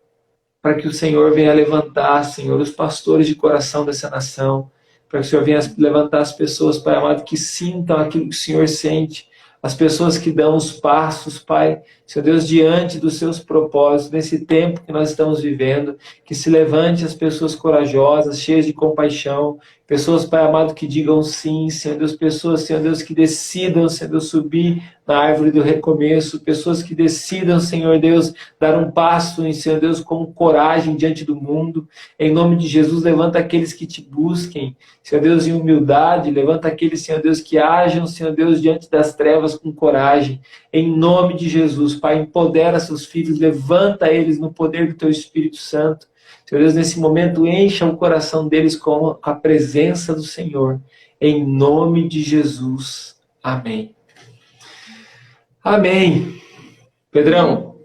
para que o Senhor venha levantar, Senhor, os pastores de coração dessa nação, para que o Senhor venha levantar as pessoas, Pai amado, que sintam aquilo que o Senhor sente, as pessoas que dão os passos, Pai, Senhor Deus, diante dos seus propósitos, nesse tempo que nós estamos vivendo, que se levante as pessoas corajosas, cheias de compaixão, pessoas, Pai amado, que digam sim, Senhor Deus, pessoas, Senhor Deus, que decidam, Senhor Deus, subir na árvore do recomeço, pessoas que decidam, Senhor Deus, dar um passo em, Senhor Deus, com coragem diante do mundo. Em nome de Jesus, levanta aqueles que te busquem, Senhor Deus, em humildade, levanta aqueles, Senhor Deus, que ajam, Senhor Deus, diante das trevas com coragem. Em nome de Jesus, Pai, empodera seus filhos, levanta eles no poder do Teu Espírito Santo. Senhor Deus, nesse momento, encha o coração deles com a presença do Senhor. Em nome de Jesus. Amém. Amém. Pedrão,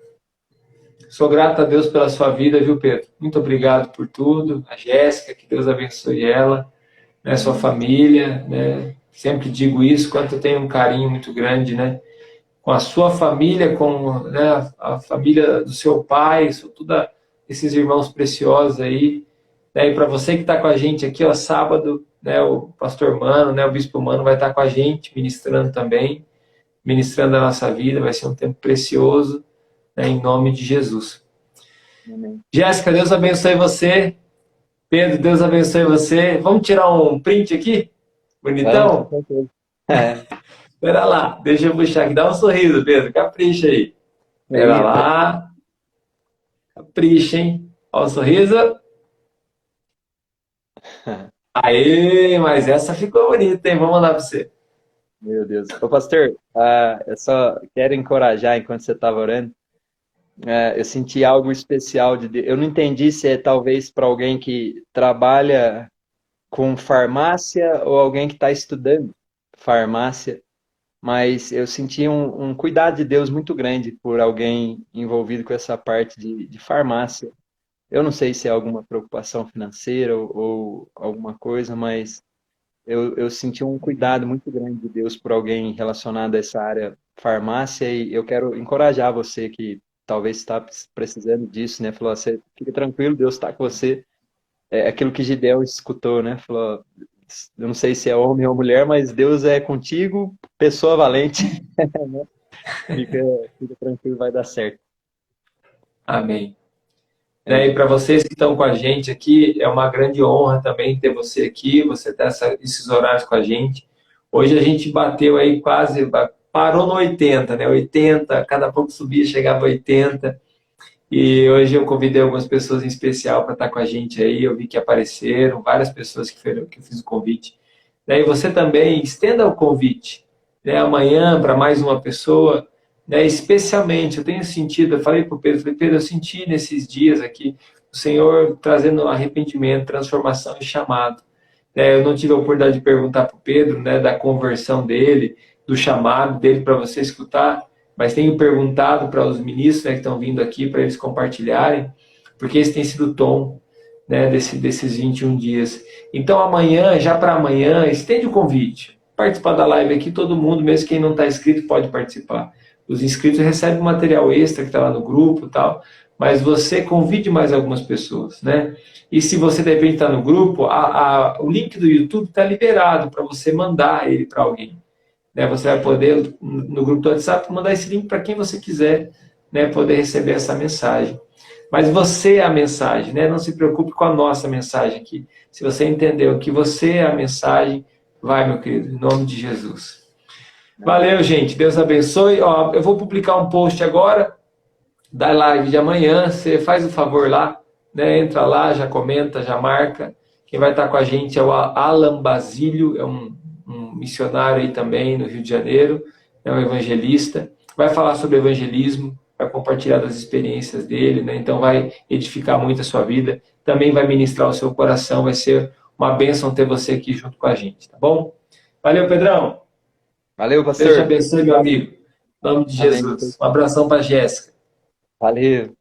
sou grato a Deus pela sua vida, viu, Pedro? Muito obrigado por tudo. A Jéssica, que Deus abençoe ela, né, sua família, né? sempre digo isso, quanto eu tenho um carinho muito grande, né? Com a sua família, com, né, a família do seu pai, todos esses irmãos preciosos aí. Né? E para você que está com a gente aqui, ó, sábado, né, o pastor Mano, né, o bispo Mano vai estar com a gente, ministrando também, ministrando a nossa vida, vai ser um tempo precioso, né, em nome de Jesus. Amém. Jéssica, Deus abençoe você. Pedro, Deus abençoe você. Vamos tirar um print aqui? Bonitão? Com certeza. É. Espera lá, deixa eu puxar aqui. Dá um sorriso, Pedro. Capricha aí. Espera Eita. lá. Capricha, hein? Ó o sorriso. Aê, mas essa ficou bonita, hein? Vamos mandar para você. Meu Deus. Ô, pastor, eu só quero encorajar enquanto você estava orando. Eu senti algo especial de Deus. Eu não entendi se é talvez para alguém que trabalha com farmácia ou alguém que está estudando farmácia, mas eu senti um cuidado de Deus muito grande por alguém envolvido com essa parte de farmácia. Eu não sei se é alguma preocupação financeira ou alguma coisa, mas eu senti um cuidado muito grande de Deus por alguém relacionado a essa área farmácia e eu quero encorajar você que talvez está precisando disso, né? Falou, você fica tranquilo, Deus está com você. É aquilo que Gideão escutou, né? Falou, eu não sei se é homem ou mulher, mas Deus é contigo, pessoa valente. Fica tranquilo, vai dar certo. Amém. Né? E para vocês que estão com a gente aqui, é uma grande honra também ter você aqui, você ter esses horários com a gente. Hoje a gente bateu aí quase, parou no 80, né? 80, cada pouco subia, chegava a 80. E hoje eu convidei algumas pessoas em especial para estar com a gente aí. Eu vi que apareceram várias pessoas que eu fiz o convite. E você também estenda o convite, né? Amanhã para mais uma pessoa. Né, especialmente, eu tenho sentido, eu falei para o Pedro, eu senti nesses dias aqui o Senhor trazendo arrependimento, transformação e chamado. Né, eu não tive a oportunidade de perguntar para o Pedro, né, da conversão dele, do chamado dele para você escutar, mas tenho perguntado para os ministros, né, que estão vindo aqui, para eles compartilharem, porque esse tem sido o tom, né, desses 21 dias. Então amanhã, já para amanhã, estende o convite. Participar da live aqui, todo mundo, mesmo quem não está inscrito, pode participar. Os inscritos recebem material extra que está lá no grupo e tal, mas você convide mais algumas pessoas, né? E se você de repente está no grupo, o link do YouTube está liberado para você mandar ele para alguém. Né? Você vai poder, no grupo do WhatsApp, mandar esse link para quem você quiser, né? Poder receber essa mensagem. Mas você é a mensagem, né? Não se preocupe com a nossa mensagem aqui. Se você entendeu que você é a mensagem, vai, meu querido, em nome de Jesus. Valeu, gente. Deus abençoe. Ó, eu vou publicar um post agora da live de amanhã. Você faz o favor lá, né? Entra lá, já comenta, já marca. Quem vai estar com a gente é o Alan Basílio, é um missionário aí também no Rio de Janeiro, é um evangelista. Vai falar sobre evangelismo, vai compartilhar das experiências dele, né? Então vai edificar muito a sua vida. Também vai ministrar o seu coração. Vai ser uma bênção ter você aqui junto com a gente, tá bom? Valeu, Pedrão. Valeu, pastor. Deus te abençoe, meu amigo. Em nome de Jesus. Amém. Um abração para a Jéssica. Valeu.